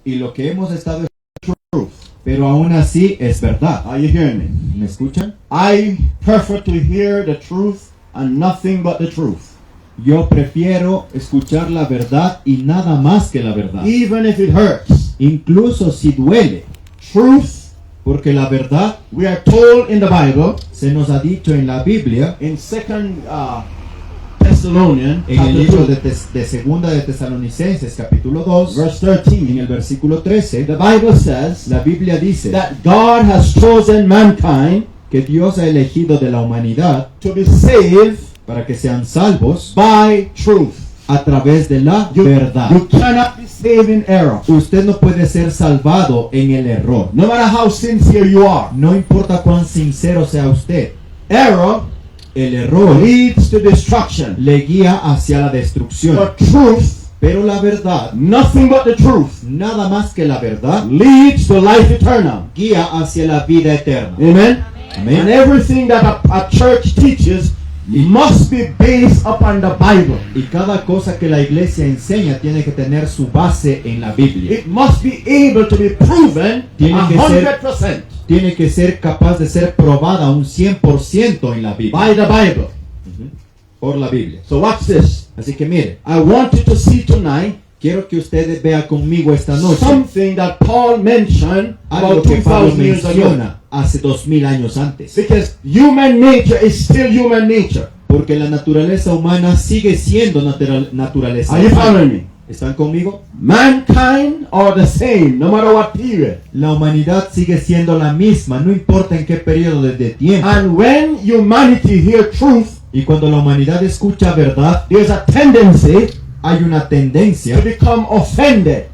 y lo que hemos estado es truth. Pero aún así es verdad. Are you hearing me? ¿Me escuchan? I prefer to hear the truth and nothing but the truth. Yo prefiero escuchar la verdad y nada más que la verdad. Even if it hurts. Incluso si duele. Truth, porque la verdad, we are told in the Bible, se nos ha dicho en la Biblia, in 2 Thessalonians, en el libro de Segunda de Tesalonicenses, capítulo 2, verse 13, en el versículo 13, the Bible says la Biblia dice that God has chosen mankind que Dios ha elegido de la humanidad to be saved para que sean salvos by truth. a través de la verdad. You cannot be saved in error. Usted no puede ser salvado en el error. No matter how sincere you are. No importa cuán sincero sea usted. Error, el error leads to destruction. Le guía hacia la destrucción. But truth, pero la verdad, nothing but the truth, nada más que la verdad, leads to life eternal. Guía hacia la vida eterna. Amen. Amen. And everything that a church teaches must be based upon the Bible. Y cada cosa que la iglesia enseña tiene que tener su base en la Biblia. It must be able to be proven 100%. Tiene que ser capaz de ser probada un 100% en la Biblia. By the Bible. Por la Biblia. So watch this. Así que mire, I want you to see tonight. Quiero que ustedes vean conmigo esta noche something that Paul mentioned algo about que Pablo 2,000 years ago. menciona hace 2000 años antes. Because human nature is still human nature. Porque la naturaleza humana sigue siendo naturaleza Are you humana. following me? ¿Están conmigo? Mankind are the same, no matter what period. La humanidad sigue siendo la misma, no importa en qué periodo de tiempo. And when humanity hear truth, y cuando la humanidad escucha verdad, there's a tendency hay una tendencia to become offended.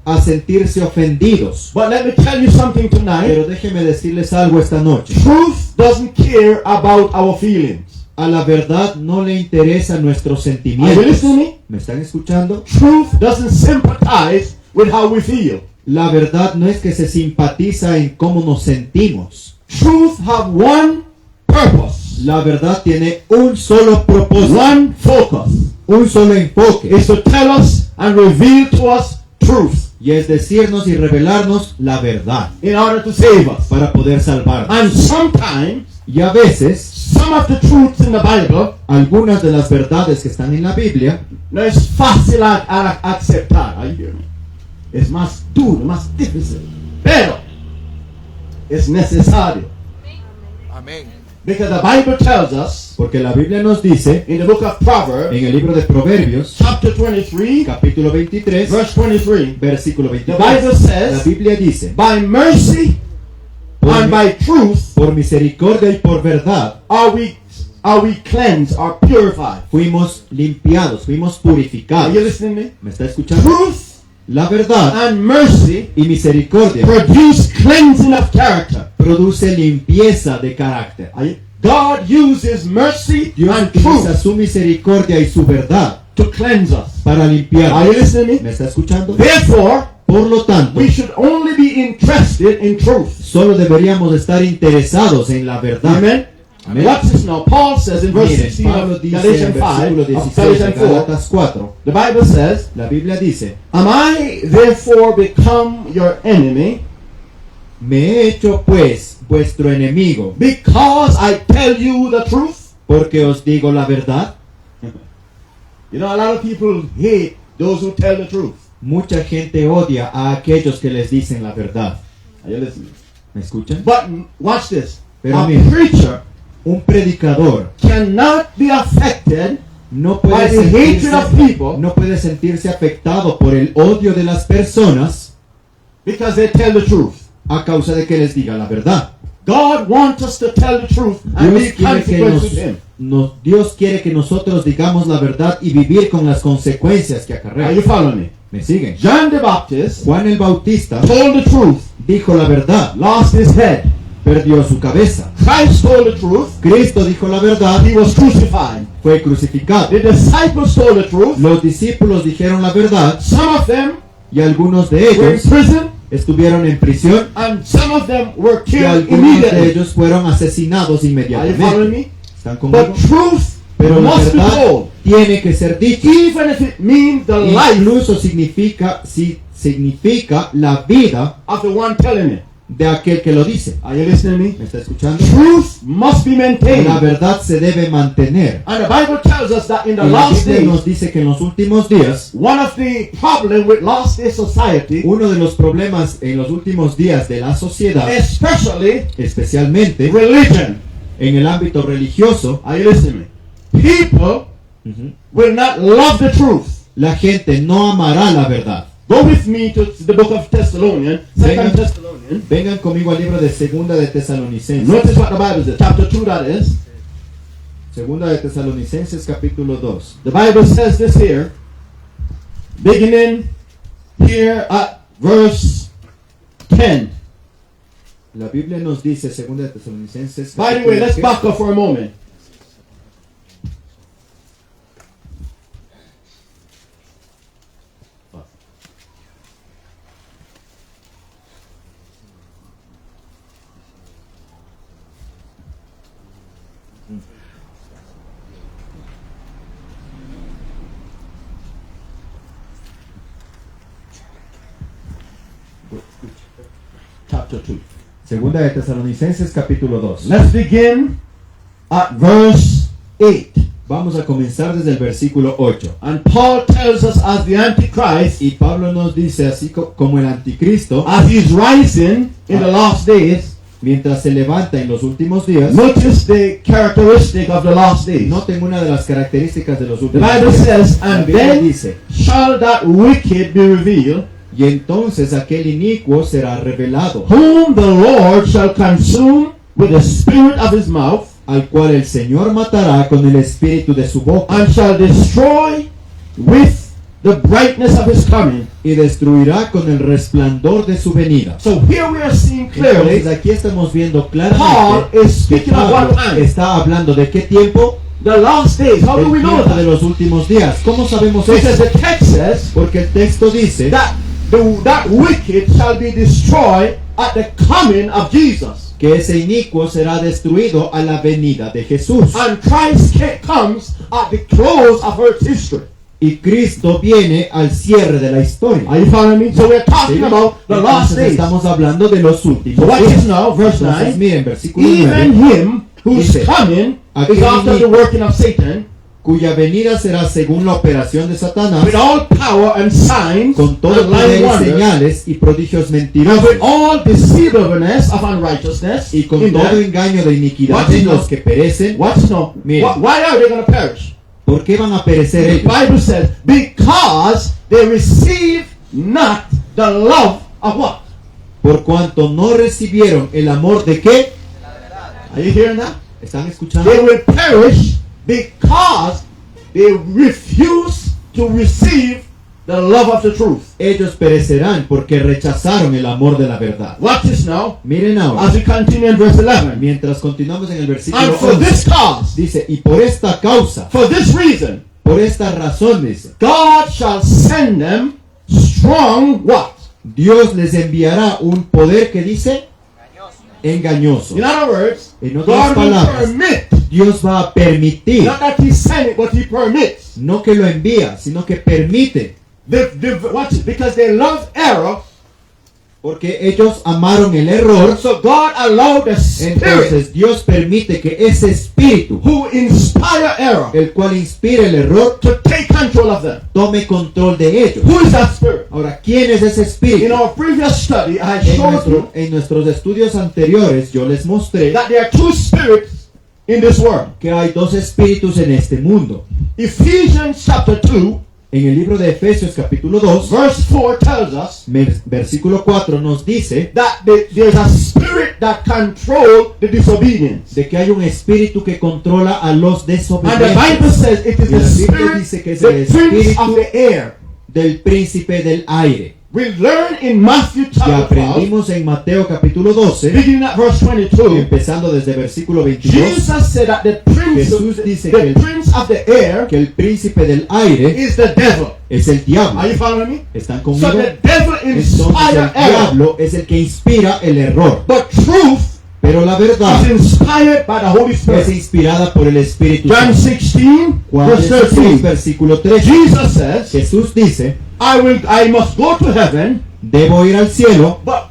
A sentirse ofendidos. But let me tell you something tonight. Pero déjeme decirles algo esta noche. Truth doesn't care about our feelings. A la verdad no le interesa nuestros sentimientos. Are you listening to me? ¿Me están escuchando? Truth doesn't sympathize with how we feel. La verdad no es que se simpatiza en cómo nos sentimos. Truth have one purpose. La verdad tiene un solo propósito. One focus. Un solo enfoque. Is to tell us and reveal to us truth. Y es decirnos y revelarnos la verdad. In order to save us. Para poder salvarnos. And sometimes, y a veces, some of the truths in the Bible, algunas de las verdades que están en la Biblia, no es fácil a aceptar. Are you hearing me? Es más duro, más difícil. Pero es necesario. Amén. Because the Bible tells us, porque la Biblia nos dice, in the book of Proverbs, en el libro de Proverbios, chapter 23, capítulo 23, verse 23, versículo 23, the Bible says, la Biblia dice, by mercy and by truth, por misericordia y por verdad, are we cleansed, are purified. Fuimos limpiados, fuimos purificados. Are you listening to me? ¿Me está escuchando? Truth la verdad and mercy y misericordia produce cleansing of character. Produce limpieza de carácter. God uses mercy Dios and utiliza truth su misericordia y su verdad to cleanse us. Para limpiar. Are you listening to me? ¿Me está escuchando? Therefore, por lo tanto, we should only be interested in truth. Solo deberíamos estar interesados en la verdad. Amen. Amen. Watch this now. Paul says in verse 16 of Galatians 4, the Bible says, la Biblia dice, am I therefore become your enemy? Me he hecho pues vuestro enemigo, because I tell you the truth? Porque os digo la verdad. You know, a lot of people hate those who tell the truth. Mucha gente odia a aquellos que les dicen la verdad. Are you listening? ¿Me escuchan? But watch this. Pero a mira, preacher, un predicador, cannot be affected no by the hatred of people, no puede sentirse afectado por el odio de las personas, because they tell the truth. A causa de que les diga la verdad. God wants us to tell the truth and be consequent with Him. Dios quiere que nosotros digamos la verdad y vivir con las consecuencias que acarrea. Are you following me? ¿Me siguen? John the Baptist, Juan el Bautista, told the truth, dijo la verdad, lost his head, perdió su cabeza. Christ told the truth, Cristo dijo la verdad, he was crucified. Fue crucificado. The disciples told the truth, los discípulos dijeron la verdad, some of them y algunos de were in ellos prison, estuvieron en prisión, and some of them were y killed algunos de immediately. ellos fueron asesinados Are you following inmediatamente. me? ¿Están conmigo? But truth Pero la must be verdad told, tiene que ser dicha, even if it means the life incluso significa si significa la vida of the one telling it. de aquel que lo dice. Are you listening to me? ¿Me está escuchando? Truth must be maintained. La verdad se debe mantener. And the Bible tells us that in the Y la last Biblia days, nos dice que en los últimos días, one of the problems with last day society, uno de los problemas en los últimos días de la sociedad, especially especialmente religion. en el ámbito religioso, Are you listening to me? People will not love the truth. la gente no amará la verdad. Go with me to the book of Thessalonians, Vengan. 2 Thessalonians. Vengan conmigo al libro de Segunda de Tesalonicenses. Notice what the Bible says. Chapter 2 that is. Segunda de Tesalonicenses capítulo 2. The Bible says this here, beginning here at verse 10. La Biblia nos dice, Segunda de Tesalonicenses By the way, let's capítulo back up for a moment. Chapter 2. Segunda de Tesalonicenses capítulo 2. Let's begin at verse 8. Vamos a comenzar desde el versículo 8. And Paul tells us as the Antichrist, Y Pablo nos dice, así como el anticristo, as he's rising in the last days, mientras se levanta en los últimos días, notice the characteristic of the last days. noten una de las características de los The últimos Bible días. says, La and Biblia then dice, shall that wicked be revealed, y entonces aquel inicuo será revelado, whom the Lord shall consume with the spirit of his mouth, al cual el Señor matará con el espíritu de su boca, and shall destroy with the brightness of his coming. y destruirá con el resplandor de su venida. So here we are seeing Entonces clearly aquí estamos viendo Paul claramente is que speaking of Pablo what time? está hablando de qué tiempo, The last days. How do el we know tiempo de that? los últimos días. ¿Cómo sabemos Because eso? the text says Porque el texto dice that wicked shall be destroyed at the coming of Jesus. que ese inicuo será destruido a la venida de Jesús. And Christ comes at the close of earth's history. Y Cristo viene al cierre de la historia. Are you following me? So we're ¿Sí? talking about the last Entonces days. estamos hablando de los últimos So watch días. this now, verse Entonces 9. miren, versículo Even 9, him who's Dice, coming aquel is after the working of Satan, cuya venida será según la operación de Satanás, with all power and signs con todo and poder lying y wonders, señales y prodigios and mentirosos, with all deceivableness of unrighteousness. y con in todo them. engaño de iniquidad Watch en now. los que perecen. Watch now. Mira. Why are they going to perish? ¿Por qué van a perecer The ellos? Bible says, because they receive not the love of what? Por cuanto no recibieron el amor de qué. Are you hearing that? ¿Están escuchando? They will perish because they refuse to receive the love of the truth. Ellos perecerán porque rechazaron el amor de la verdad. Watch this now. Miren ahora, As we continue in verse 11. mientras continuamos en el versículo And for 11, this cause, dice, y por esta causa, for this reason, por esta razón, dice, God shall send them strong what? Dios les enviará un poder que dice engañoso. In other words, En otras God will palabras, permit. Dios va a permitir, Not that He sent it, but He permits. no que lo envía, sino que permite, Watch it, because they love error. porque ellos amaron el error. So God allowed the Spirit Entonces Dios permite que ese espíritu, who inspire error el cual inspira el error, to take control of them. tome control de ellos. Who is that Spirit? Ahora, ¿quién es ese In espíritu? our previous study, I showed you En nuestros estudios anteriores yo les mostré that there are two spirits in this world. que hay dos espíritus en este mundo. Ephesians chapter 2, En el libro de Efesios capítulo 2, verse 4 tells us versículo 4 nos dice that there's a spirit that controls the disobedience. de que hay un espíritu que controla a los And the Bible desobedientes, says it is Y the la Biblia spirit, dice que es the el prince espíritu of the air. del príncipe del aire. We learn in Matthew Y chapter 12, aprendimos en Mateo capítulo 12, beginning at verse 22, empezando desde versículo 22, Jesus said that the Jesús dice que prince of the air que el príncipe del aire is the devil. es el diablo. Are you following me? ¿Están So conmigo? the devil Entonces inspires el error, diablo es el que inspira el error. but truth Pero la verdad is inspired by the Holy es Spirit. inspirada por el Espíritu John Santo. 16, Juan verse 16, 13. versículo 13. Jesus says, Jesús dice, I must go to heaven, debo ir al cielo, but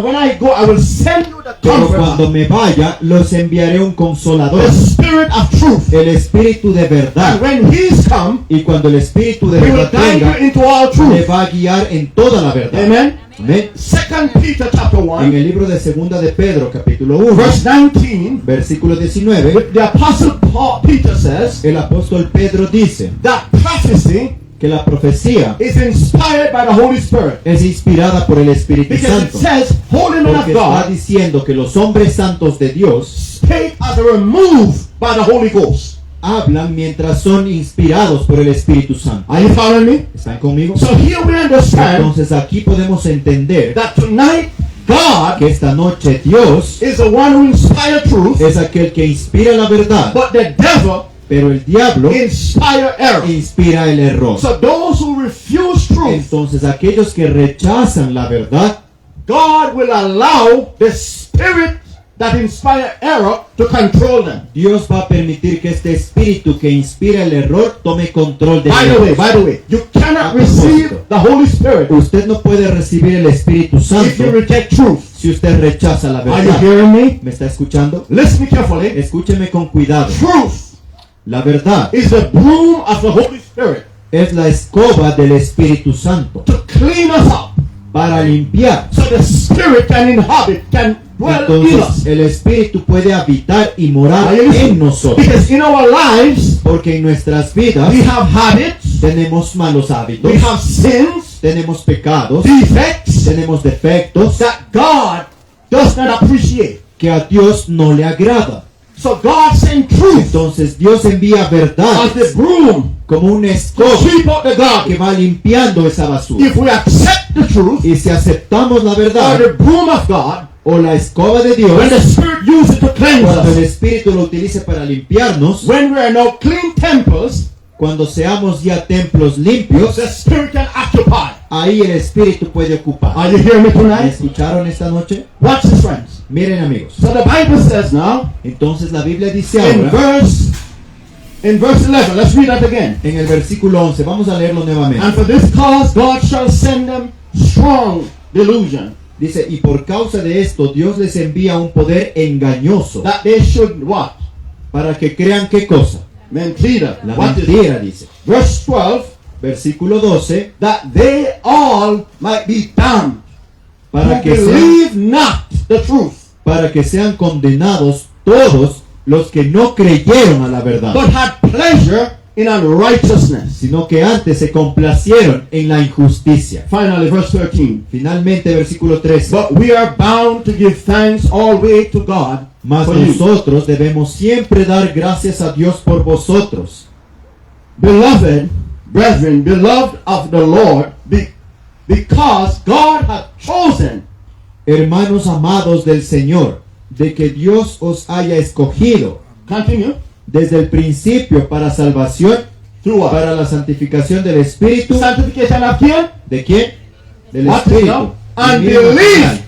when I go, I will send you the pero cuando Comforter, me vaya, los enviaré un consolador, the Spirit of truth. el Espíritu de And verdad. when He's come, Y cuando el Espíritu de He will verdad guide venga, you into all le truth. va a guiar en toda la verdad. Amen. Amén. 2 Peter chapter En 1, el libro de Segunda de Pedro, capítulo 1, verse 19, versículo 19, the Apostle Peter says el apóstol Pedro dice that prophecy que la profecía is inspired by the Holy Spirit. es inspirada por el Espíritu Because it Santo. says, Holy men of Porque está God diciendo que los hombres santos de Dios spake as they were moved by the Holy Ghost. hablan mientras son inspirados por el Espíritu Santo. Are you following me? ¿Están conmigo? So here we understand Entonces aquí podemos entender that tonight God que esta noche Dios is the one who inspired truth, es aquel que inspira la verdad, but the devil pero el diablo inspired error. inspira el error. So those who refuse truth, Entonces aquellos que rechazan la verdad, God will allow the spirit that inspire error to control them. Dios va a permitir que este espíritu que inspira el error tome control de By the way, you cannot receive the Holy Spirit Usted no puede recibir el Espíritu if you Santo reject truth. si usted rechaza la Are you verdad. hearing me? ¿Me está escuchando? Listen carefully. Escúcheme con cuidado. Truth La verdad is the broom of the Holy Spirit es la escoba del Espíritu Santo to clean us up para limpiar. so the Spirit can inhabit, can dwell in Entonces us. el Espíritu puede habitar y morar Are you listening? en nosotros. Because in our lives, Porque en nuestras vidas we have habits, tenemos malos hábitos, we have sins, tenemos pecados, defects tenemos defectos that God does not appreciate. que a Dios no le agrada. So God sent truth Entonces Dios envía verdad as the broom como una to escoba sweep out the que garbage. va limpiando esa basura. If we accept the truth Y si aceptamos la or verdad the broom of God, o la escoba de Dios, when the Spirit uses it to cleanse cuando el us, Espíritu lo utilice para limpiarnos, when we are now clean temples, cuando seamos ya templos limpios, the Spirit can occupy. ahí el Espíritu puede ocupar. Are you hearing me ¿Me tonight? escucharon esta noche? Watch this, friends. Miren amigos, So the Bible says now, entonces la Biblia dice in ahora, verse 11, let's read that again. en el versículo 11, vamos a leerlo And nuevamente. for this cause God shall send them strong delusion, Dice, y por causa de esto Dios les envía un poder engañoso that they should what? para que crean qué cosa. Mentira. La What is it? mentira, dice. Verse 12, Versículo 12, that they all might be damned para who que sean believe not the truth, para que sean condenados todos los que no creyeron a la verdad, but had pleasure in unrighteousness. sino que antes se complacieron en la injusticia. Finally, verse 13. Finalmente, versículo 13. But we are bound to give thanks always to God Mas for you, nosotros debemos siempre dar gracias a Dios por vosotros, beloved brethren, beloved of the Lord, because God hath chosen hermanos amados del Señor, de que Dios os haya escogido continue desde el principio para salvación, through what? para la santificación del Espíritu. Sanctification of quién? ¿De quién? Del What is Espíritu. now? Y And mira al believe. final.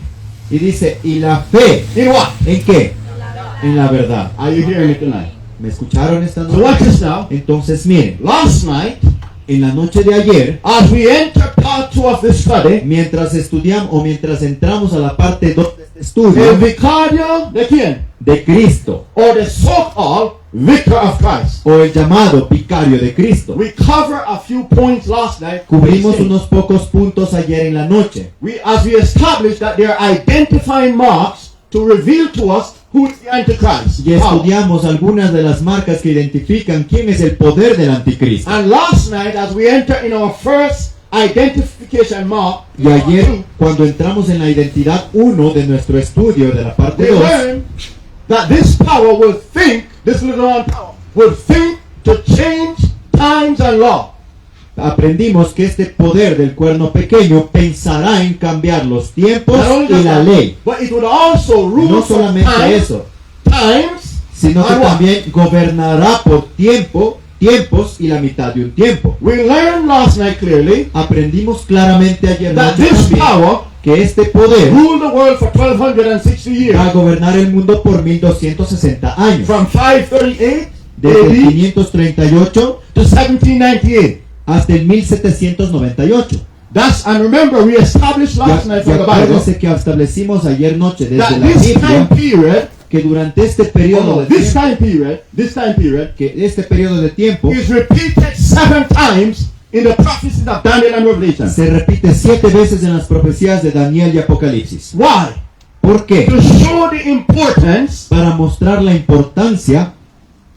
Y dice, y la fe, In what? ¿en qué? En la verdad. Are you hearing me tonight? ¿Me escucharon esta So noche? watch this now. Entonces miren, Last night, en la noche de ayer, as we enter part 2 of this study, mientras estudiamos o mientras entramos a la parte 2 de este el estudio vicario de quién? de Cristo, Or the so-called vicar of Christ. o el llamado vicario de Cristo, We cover a few points last night. cubrimos unos pocos puntos ayer en la noche, As we established that there are identifying marks to reveal to us who is the Antichrist. y How? estudiamos algunas de las marcas que identifican quién es el poder del anticristo. And last night, as we enter in our first identification mark, Y ayer, cuando entramos en la identidad 1 de nuestro estudio de la we parte 2, learned that this power will think, this little horn power, will think to change times and law. aprendimos que este poder del cuerno pequeño pensará en cambiar los tiempos Not only y la that, ley. but it would also rule No for solamente times, eso, and sino que what? también gobernará por tiempos y la mitad de un tiempo. We learned last night clearly Aprendimos claramente ayer that noche this también power que este poder rule the world for 1260 va a years. gobernar el mundo por 1260 años, From 538 desde el AD 538 to 1798. hasta el 1798. And remember, we established last Y night from the Bible acuérdense que establecimos ayer noche desde that la this time Biblia period, que durante este periodo de this tiempo, time period que este periodo de tiempo is repeated 7 times in the prophecies of Daniel and Revelation. se repite 7 veces en las profecías de Daniel y Apocalipsis. Why? ¿Por qué? To show the importance. Para mostrar la importancia.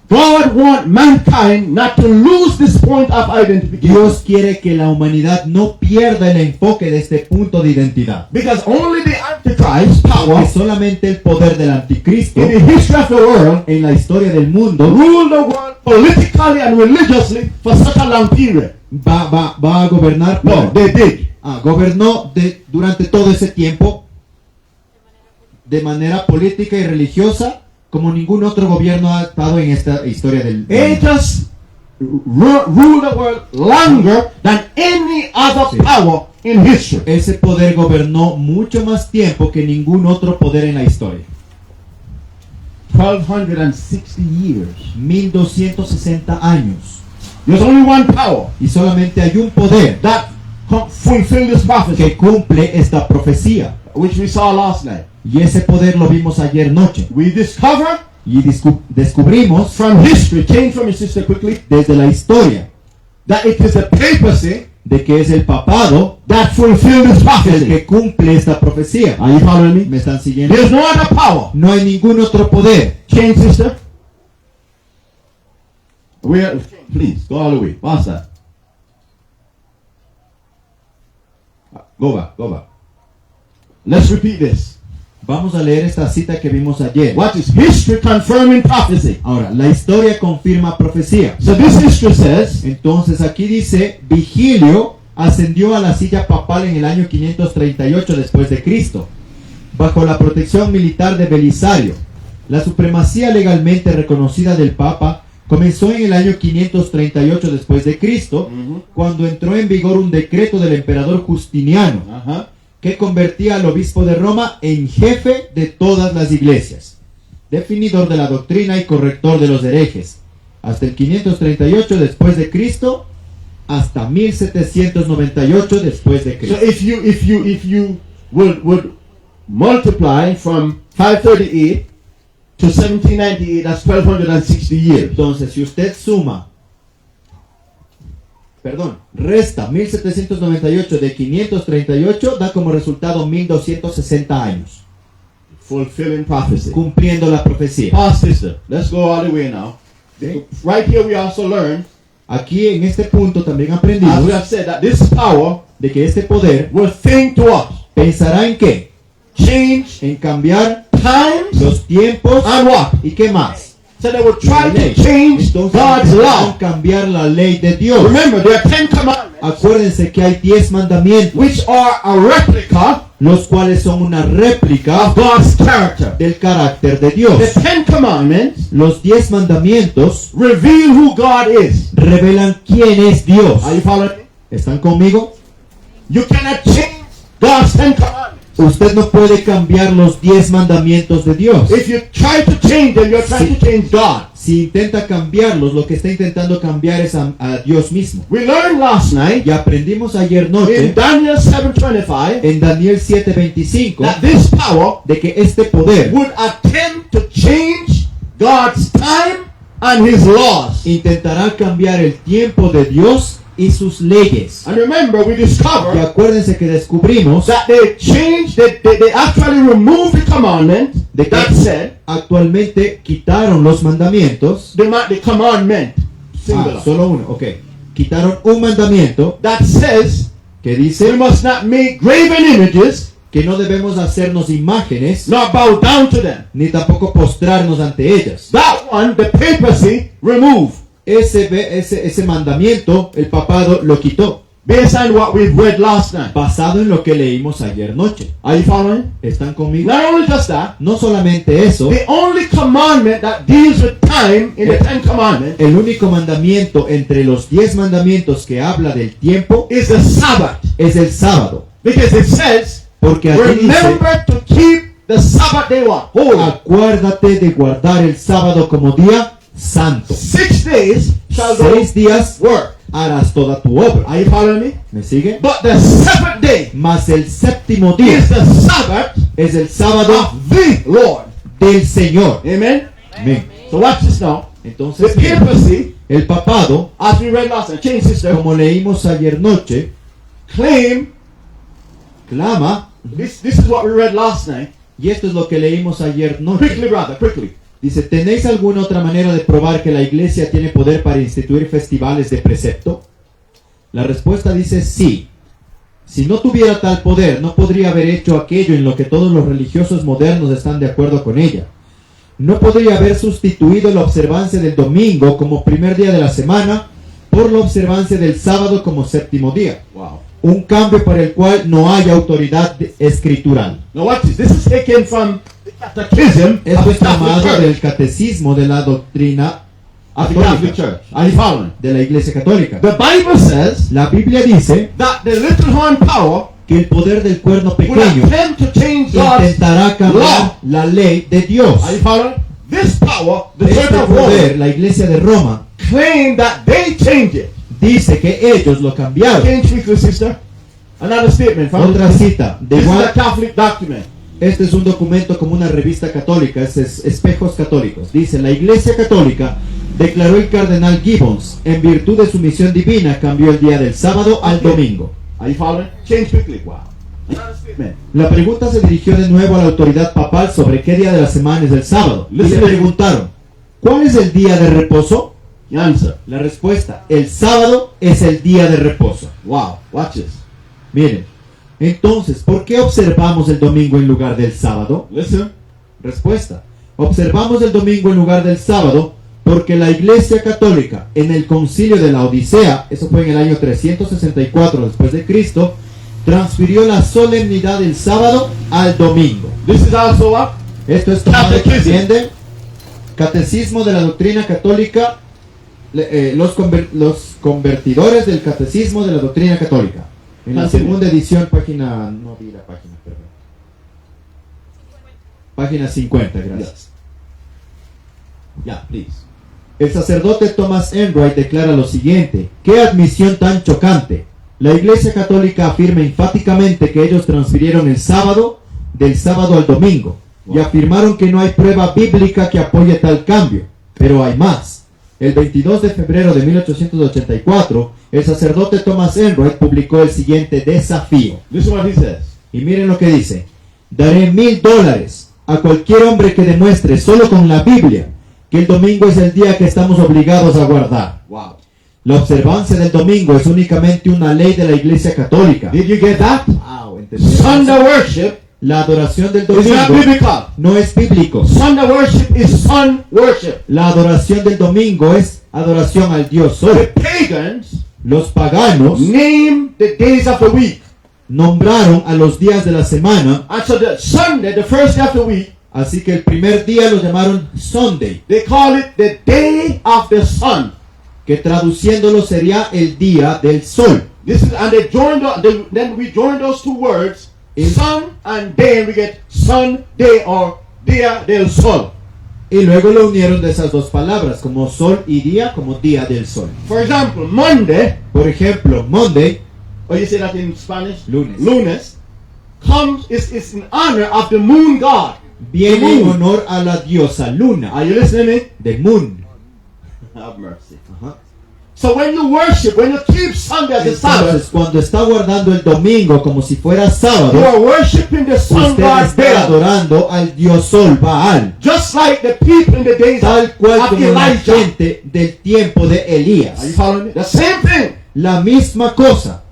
God wants mankind not to lose this point of identification. Dios quiere que la humanidad no pierda el enfoque de este punto de identidad. Because only the Antichrist power Porque solamente el poder del anticristo in the history of the world en la historia del mundo rule the world politically and religiously for such a long period. va a gobernar. No, they did. Gobernó durante todo ese tiempo de manera política y religiosa como ningún otro gobierno ha estado en esta historia del They mundo. just rule the world longer than any other Sí. power in history. Ese poder gobernó mucho más tiempo que ningún otro poder en la historia. 1260 years. 1260 años. There's only one power Y solamente hay un poder that fulfilled this prophecy, que cumple esta profecía. which we saw last night. Y ese poder lo vimos ayer noche. We discovered Y descubrimos from history, change from your sister quickly, desde la historia that it is the papacy de que es el papado that fulfilled this el prophecy. que cumple esta profecía. Are you following me? ¿Me están siguiendo? There's no other power. No hay ningún otro poder. Change, sister. Please, go all the way. Pass that. Go back. Let's repeat this. Vamos a leer esta cita que vimos ayer. What is history confirming prophecy? Ahora, la historia confirma profecía. So this history says, Entonces aquí dice, Vigilio ascendió a la silla papal en el año 538 después de Cristo, bajo la protección militar de Belisario. La supremacía legalmente reconocida del Papa comenzó en el año 538 después de Cristo, cuando entró en vigor un decreto del emperador Justiniano, que convertía al obispo de Roma en jefe de todas las iglesias, definidor de la doctrina y corrector de los herejes, hasta el 538 después de Cristo, hasta 1798 después de so Cristo. if you would multiply from 538 to 1798, that's 1260 years. Entonces, si usted resta 1798 de 538, da como resultado 1260 años, Fulfilling prophecy. cumpliendo la profecía. Pause, sister. Let's go all the way now. Right here we also learn, Aquí en este punto también as aprendimos we have said, that this power de que este poder will think to us, pensará en qué, change en cambiar times los tiempos and what? y qué más. So they will La try ley. to change Entonces God's intentarán law. cambiar la ley de Dios. Remember, there are 10 commandments, Acuérdense que hay 10 mandamientos, which are a replica los cuales son una réplica of God's character. del carácter de Dios. The 10 commandments Los 10 mandamientos reveal who God is. revelan quién es Dios. Are you following me? ¿Están conmigo? You cannot change God's 10 commandments. Usted no puede cambiar los 10 mandamientos de Dios. If you try to change them, you're trying to change God. Si intenta cambiarlos, lo que está intentando cambiar es a Dios mismo. We learned last night Y aprendimos ayer in noche Daniel 7:25 en Daniel 7:25 that this power de que este poder would attempt to change God's time and His laws. intentará cambiar el tiempo de Dios y sus leyes. And remember, we Y discovered acuérdense que descubrimos that they changed, they actually removed the commandment de que that said, actualmente quitaron los mandamientos. the commandment, singular, Solo uno, ok. Quitaron un mandamiento that says que we dice must not make graven images que no debemos hacernos imágenes nor bow down to them. ni tampoco postrarnos ante ellas. That one, the papacy removed, Ese mandamiento el papado lo quitó, based on what we've read last night. basado en lo que leímos ayer noche. Are you following? ¿Están conmigo? Not only just that, No solamente eso, the only commandment that deals with time in the 10 commandments el único mandamiento entre los 10 mandamientos que habla del tiempo is the Sabbath. es el sábado, Because it says, Porque aquí dice, remember to keep the Sabbath day what? Holy. acuérdate de guardar el sábado como día santo. 6 days shall thou 6 días work. harás toda tu obra. Are you following me? ¿Me sigue? But the 7th day Mas el séptimo día is the Sabbath es el sábado of the Lord. del Señor. Amen? Amén. So watch this now. The Entonces, mira, papacy, el papado, as we read last night, change sister, como leímos ayer noche, claim, clama, this is what we read last night. y esto es lo que leímos ayer noche. Quickly, brother, quickly. Dice, ¿tenéis alguna otra manera de probar que la iglesia tiene poder para instituir festivales de precepto? La respuesta dice sí. Si no tuviera tal poder, no podría haber hecho aquello en lo que todos los religiosos modernos están de acuerdo con ella. No podría haber sustituido la observancia del domingo como primer día de la semana por la observancia del sábado como séptimo día. Wow. Un cambio para el cual no hay autoridad escritural. Now watch this. This is taken from the catechism Esto of es the Catholic tomado Church. del catecismo de la doctrina Of the Catholic católica, Church. Are you following? de la iglesia católica. The Bible says La Biblia dice that the little horn power que el poder del cuerno will pequeño attempt to change God's intentará cambiar law. la ley de Dios. Are you following? This power, the Church Este of poder, Rome, la iglesia de Roma, claim that they changed it. dice que ellos lo cambiaron. Change quickly, sister. Another statement from Otra cita, de this is a igual, Catholic document. este es un documento como una revista católica, es Espejos Católicos. Dice, la iglesia católica, declaró el cardenal Gibbons, en virtud de su misión divina, cambió el día del sábado al domingo. Are you following? Change quickly. Wow. Another statement. La pregunta se dirigió de nuevo a la autoridad papal sobre qué día de la semana es el sábado. Y le preguntaron, ¿cuál es el día de reposo? The answer. La respuesta, el sábado es el día de reposo. Wow. Watch this. Miren, entonces, ¿por qué observamos el domingo en lugar del sábado? Listen. Respuesta, observamos el domingo en lugar del sábado porque la Iglesia Católica en el concilio de la Odisea, eso fue en el año 364 después de Cristo, transfirió la solemnidad del sábado al domingo. This is also what? Esto es tomado Catecism. también del Catecismo de la Doctrina Católica, los convertidores del Catecismo de la Doctrina Católica. En la Así es. segunda edición, página, no vi la página, perdón. Página 50, gracias. Yeah, please. El sacerdote Thomas Enright declara lo siguiente: ¡qué admisión tan chocante! La Iglesia Católica afirma enfáticamente que ellos transfirieron el sábado del sábado al domingo y afirmaron que no hay prueba bíblica que apoye tal cambio. Pero hay más. El 22 de febrero de 1884, el sacerdote Thomas Enright publicó el siguiente desafío. This is what he says. Y miren lo que dice: daré $1,000 a cualquier hombre que demuestre solo con la Biblia que el domingo es el día que estamos obligados a guardar. Wow. La observancia del domingo es únicamente una ley de la Iglesia Católica. Did you get that? Wow, ¿entendieron? Sunday worship La adoración del is not domingo biblical. no es bíblico. Sunday worship is sun worship. La adoración del domingo es adoración al Dios The Sol. pagans Los paganos name the days of the week. nombraron a los días de la semana, And so the Sunday, the first day of the week, así que el primer día lo llamaron Sunday, they call it the day of the sun. que traduciéndolo sería el día del sol. This is, and they joined, then we join those two words, In- sun and day, and we get Sunday or Dia del Sol. Y luego lo unieron de esas dos palabras, como sol y día, como día del sol. For example, Monday, Por ejemplo, Monday, or you say that in Spanish? Lunes. Lunes, is in honor of the moon god. viene The en moon. honor a la diosa luna, Are you listening? de Moon. Have mercy. Ajá. So when you worship, when you keep Sunday as a Sabbath, Entonces, cuando está guardando el domingo como si fuera you sábado, are worshiping the sun usted god está Baal. adorando al dios sol Baal, Just like the people in the days tal cual of como la Elijah. gente del tiempo de Are you Elías. following me? The same thing. La misma cosa.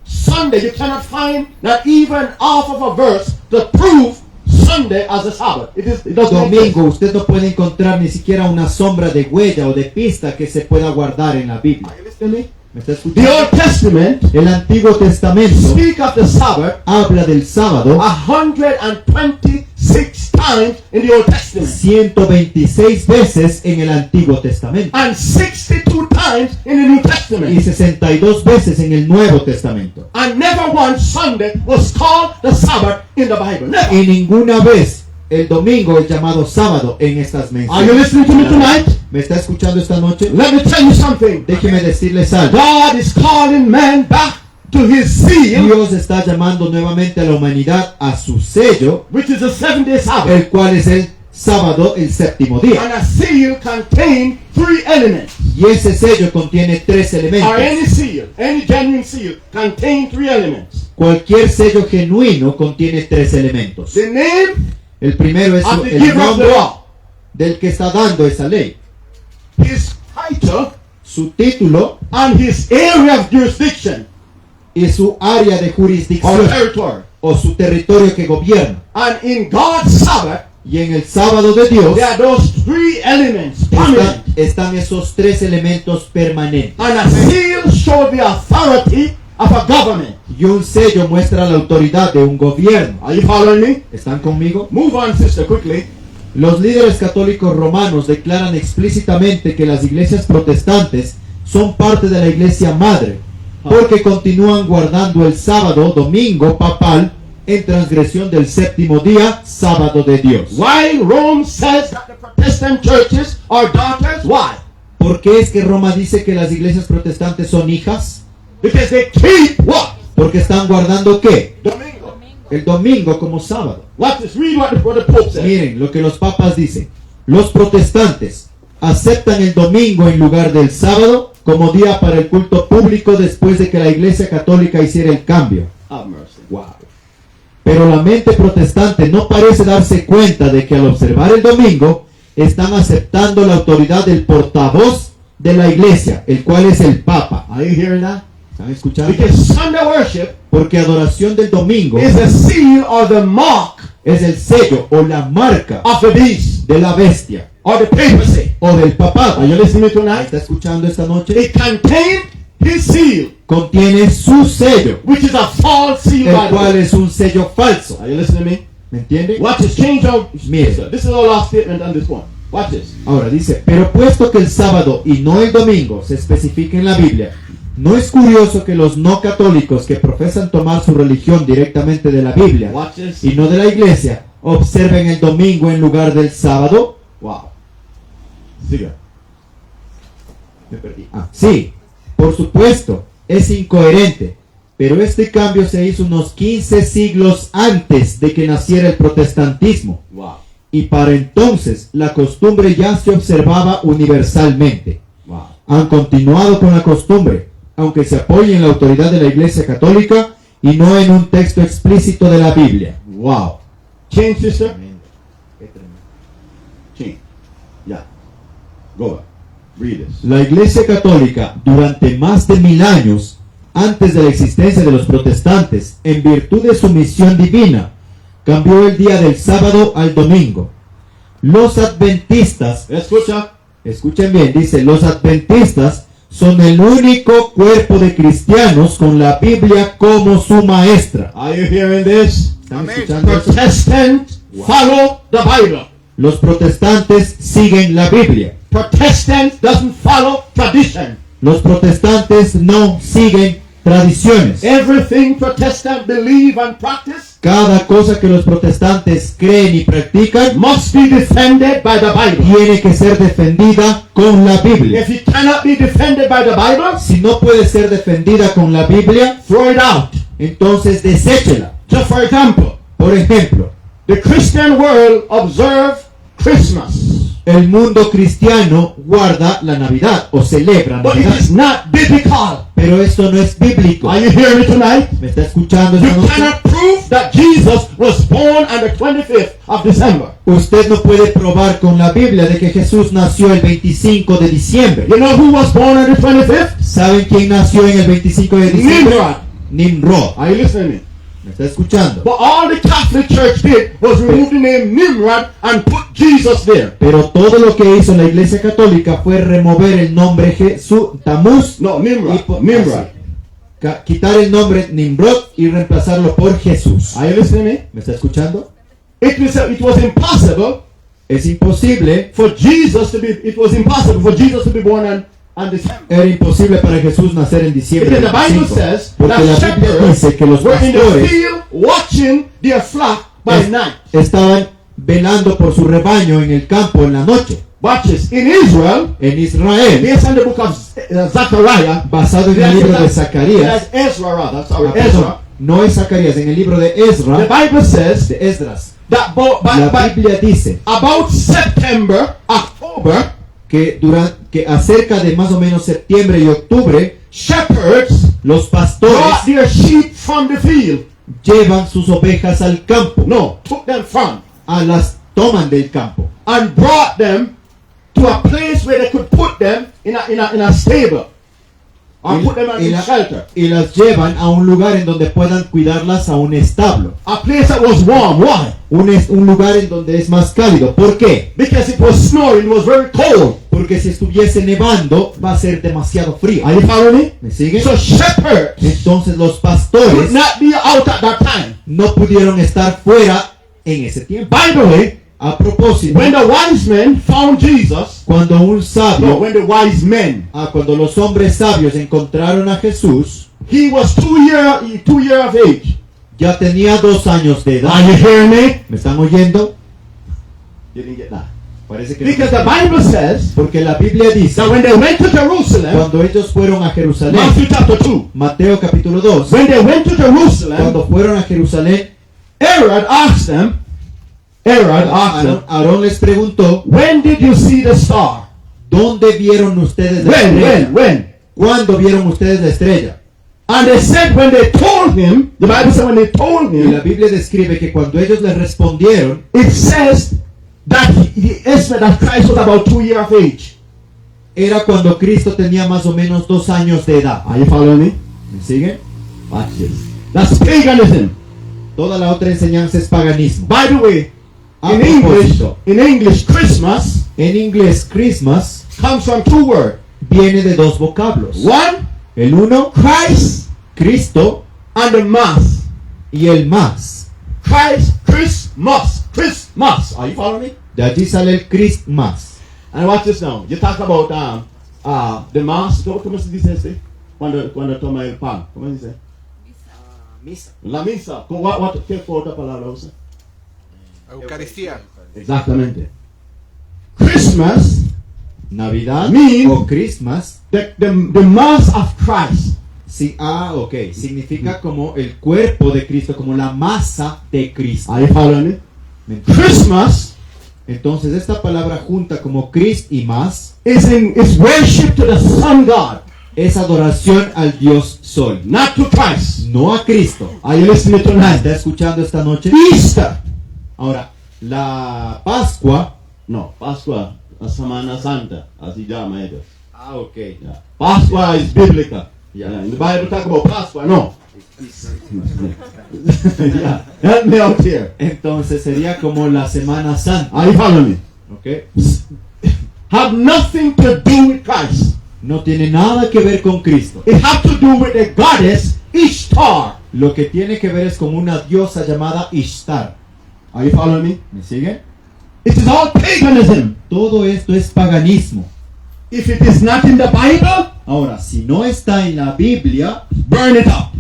Sunday, you cannot find not even half of a verse to prove Sunday as a Sabbath. It doesn't make sense. Domingo, usted no puede encontrar ni siquiera una sombra de huella o de pista que se pueda guardar en la Biblia. Are you listening to me? ¿Me está The escuchando? Old Testament El Antiguo Testamento speak of the Sabbath habla del sábado 126 times in the Old Testament 126 veces en el Antiguo Testamento and 62 times in the New y Testament. 62 veces en el Nuevo Testamento. And never once Sunday was called the Sabbath in the Bible. Never. Y ninguna vez el domingo es llamado sábado en estas Are you menciones. listening to me tonight? ¿Me está escuchando esta noche? Let me tell you something. Déjeme decirles algo. God is calling man back to his seal, Dios está llamando nuevamente a la humanidad a su sello, which is the 7-day Sabbath. el cual es el sábado, el séptimo día. And a seal contains 3 elements. Y ese sello contiene 3 Or elementos. any seal, any genuine seal, contains 3 elements. Cualquier sello genuino contiene 3 elementos. The name El primero es of the el giver of the nombre law, del que está dando esa ley, his title, su título and his area of jurisdiction y su área de or jurisdicción territory. o su territorio que gobierna. And in God's Sabbath, Y en el sábado de Dios there are those 3 elements prominent. están esos 3 elementos permanentes. And a seal shows the authority of a government. Y un sello muestra la autoridad de un gobierno. Are you following me? ¿Están conmigo? Move on, sister, quickly. Los líderes católicos romanos declaran explícitamente que las iglesias protestantes son parte de la iglesia madre, porque continúan guardando el sábado, domingo papal, en transgresión del séptimo día, sábado de Dios. Why Rome says that the Protestant churches are daughters? Why? ¿Por qué es que Roma dice que las iglesias protestantes son hijas? Because they keep what? Porque están guardando ¿qué? Domingo. El domingo como sábado. Watch this. Read what the Pope says. Miren lo que los papas dicen. Los protestantes aceptan el domingo en lugar del sábado como día para el culto público después de que la iglesia católica hiciera el cambio. Have mercy. Wow. Pero la mente protestante no parece darse cuenta de que al observar el domingo están aceptando la autoridad del portavoz de la iglesia, el cual es el Papa. Are you hearing that? ¿Están escuchando? Because Sunday worship Porque adoración del domingo is the seal or the mark es el sello o la marca of the beast de la bestia or the papacy. o del papado. Are you listening to me ¿Me tonight? está escuchando esta noche? It contains his seal, Contiene su sello, which is a false seal, el by the cual way. es un sello falso. Are you listening to me? ¿Me entiende? Watch this. Change of. Mire. This is our last statement on this one. Watch this. Ahora dice, pero puesto que el sábado y no el domingo se especifica en la Biblia, ¿no es curioso que los no católicos que profesan tomar su religión directamente de la Biblia Watch this. y no de la iglesia observen el domingo en lugar del sábado? Wow. Siga. Me perdí. Sí, por supuesto, es incoherente, pero este cambio se hizo unos 15 siglos antes de que naciera el protestantismo. Wow. Y para entonces la costumbre ya se observaba universalmente. Wow. Han continuado con la costumbre, aunque se apoye en la autoridad de la Iglesia Católica y no en un texto explícito de la Biblia. Wow. Change, sister. Change. Yeah. Go on. Read this. La Iglesia Católica, durante más de 1000 años, antes de la existencia de los protestantes, en virtud de su misión divina, cambió el día del sábado al domingo. Los adventistas, Escucha. escuchen bien, dice, los adventistas son el único cuerpo de cristianos con la Biblia como su maestra. Are you hearing this? ¿Están escuchando eso? Protestants follow the Bible. Los protestantes siguen la Biblia. Protestants doesn't follow tradition. Los protestantes no siguen tradiciones. Everything Protestants believe and practice Cada cosa que los protestantes creen y practican must be defended by the Bible. tiene que ser defendida con la Biblia. If it cannot be defended by the Bible, Si no puede ser defendida con la Biblia, throw it out. entonces deséchela. Just for example, Por ejemplo, the Christian world observe Christmas, el mundo cristiano guarda la Navidad o celebra but it Navidad. is not biblical. Pero esto no es bíblico. Are you hearing me tonight? ¿Me está escuchando You esta noche? cannot prove that Jesus was born on the 25th of December. Usted no puede probar con la Biblia de que Jesús nació el 25 de diciembre. You know who was born on the 25th? ¿Saben quién nació en el 25 de diciembre? Nimrod. Nimrod. Are you listening to me? ¿Me está escuchando? But all the Catholic Church did was remove the name Nimrod and put Jesus there. Pero todo lo que hizo la Iglesia Católica fue remover el nombre Jesús, Tamuz, No, y Nimrod. Nimrod. quitar el nombre Nimrod y reemplazarlo por Jesús. Are you listening to me? ¿Me está escuchando? it was impossible Es imposible, for Jesus to be. It was impossible for Jesus to be born on December. era imposible para Jesús nacer en diciembre Because the Bible 25, says porque that la Biblia shepherds dice que los were in the pastores field watching their flock by night. estaban velando por su rebaño en el campo en la noche. Watch this. In Israel, En Israel, based on the book of Zechariah, basado en el libro de Zacarías, Ezra rather, sorry, perdón, Ezra. no es Zacarías, en el libro de The Ezra, Bible says de Esdras, that la Biblia dice about September, October, que acerca de más o menos septiembre y octubre, shepherds los brought pastores their sheep from the field. llevan sus ovejas al campo, No, took them from toman del campo and brought them to a place where they could put them in a stable or put them in shelter. y las llevan a un lugar en donde puedan cuidarlas a un establo, A place that was warm. Why? un lugar en donde es más cálido. ¿Por qué? Because it was snowing, it was very cold. Porque si estuviese nevando va a ser demasiado frío. Are you following me? ¿Me siguen? So shepherds Entonces los could pastores not be out at that time. no pudieron estar fuera en ese tiempo. By the way, A propósito, when the wise men found Jesus, cuando un sabio, when the wise men, cuando los hombres sabios encontraron a Jesús, he was 2 years of age. ya tenía 2 años de edad. Are you hearing me? ¿Me están oyendo? You didn't get that. Parece que Because the Bible says porque la Biblia dice, that when they went to Jerusalem, cuando ellos fueron a Jerusalén, Matthew chapter 2, Mateo capítulo 2, when they went to Jerusalem, cuando fueron a Jerusalén, Herod asked them, Aarón les preguntó, when did you see the star? ¿dónde vieron ustedes la estrella? When? ¿Cuándo vieron ustedes la estrella? And they said when they told him, the Bible said when they told Y la him, Biblia describe que cuando ellos les respondieron, it says that he estimated that Christ was about 2 years of age. era cuando Cristo tenía más o menos 2 años de edad. Are you following me? ¿Me siguen? Watch this. That's paganism. Toda la otra enseñanza es paganismo. By the way, A in propósito, English, Christmas en inglés, Christmas comes from 2 words. viene de 2 vocablos. One, El uno, Christ, Cristo, and the mass. y el más. Christmas. Are you following me? De allí sale el Christmas. And watch this now. You talk about the mass. ¿Cómo se dice este? Cuando toma el pan. ¿Cómo se dice? Misa. La misa. ¿Qué otra palabra usa? Eucaristía. Exactamente. Christmas, Navidad Mean- o Christmas. the mass of Christ. Sí, ok. Significa como el cuerpo de Cristo, como la masa de Cristo. Are you following me? ¿Me entiendes? Christmas Entonces esta palabra junta como Christ y más is worship to the Sun God, es adoración al Dios Sol, not to Christ. no a Cristo. Are you listening tonight? ¿Está escuchando esta noche? Easter. Ahora, la Pascua. No, Pascua, la Semana Santa, así llama ellos. Ok. Yeah. Pascua is biblical. Yeah. In the Bible talk about Pascua, no. Yeah. Help me out here. Entonces sería como la Semana Santa. Are you following me? Ok. Have nothing to do with Christ. No tiene nada que ver con Cristo. It have to do with the goddess Ishtar. Lo que tiene que ver es con una diosa llamada Ishtar. Are you following me? ¿Me sigue? It is all paganism. Todo esto es paganismo. If it is not in the Bible, Ahora, si no está en la Biblia, burn it up.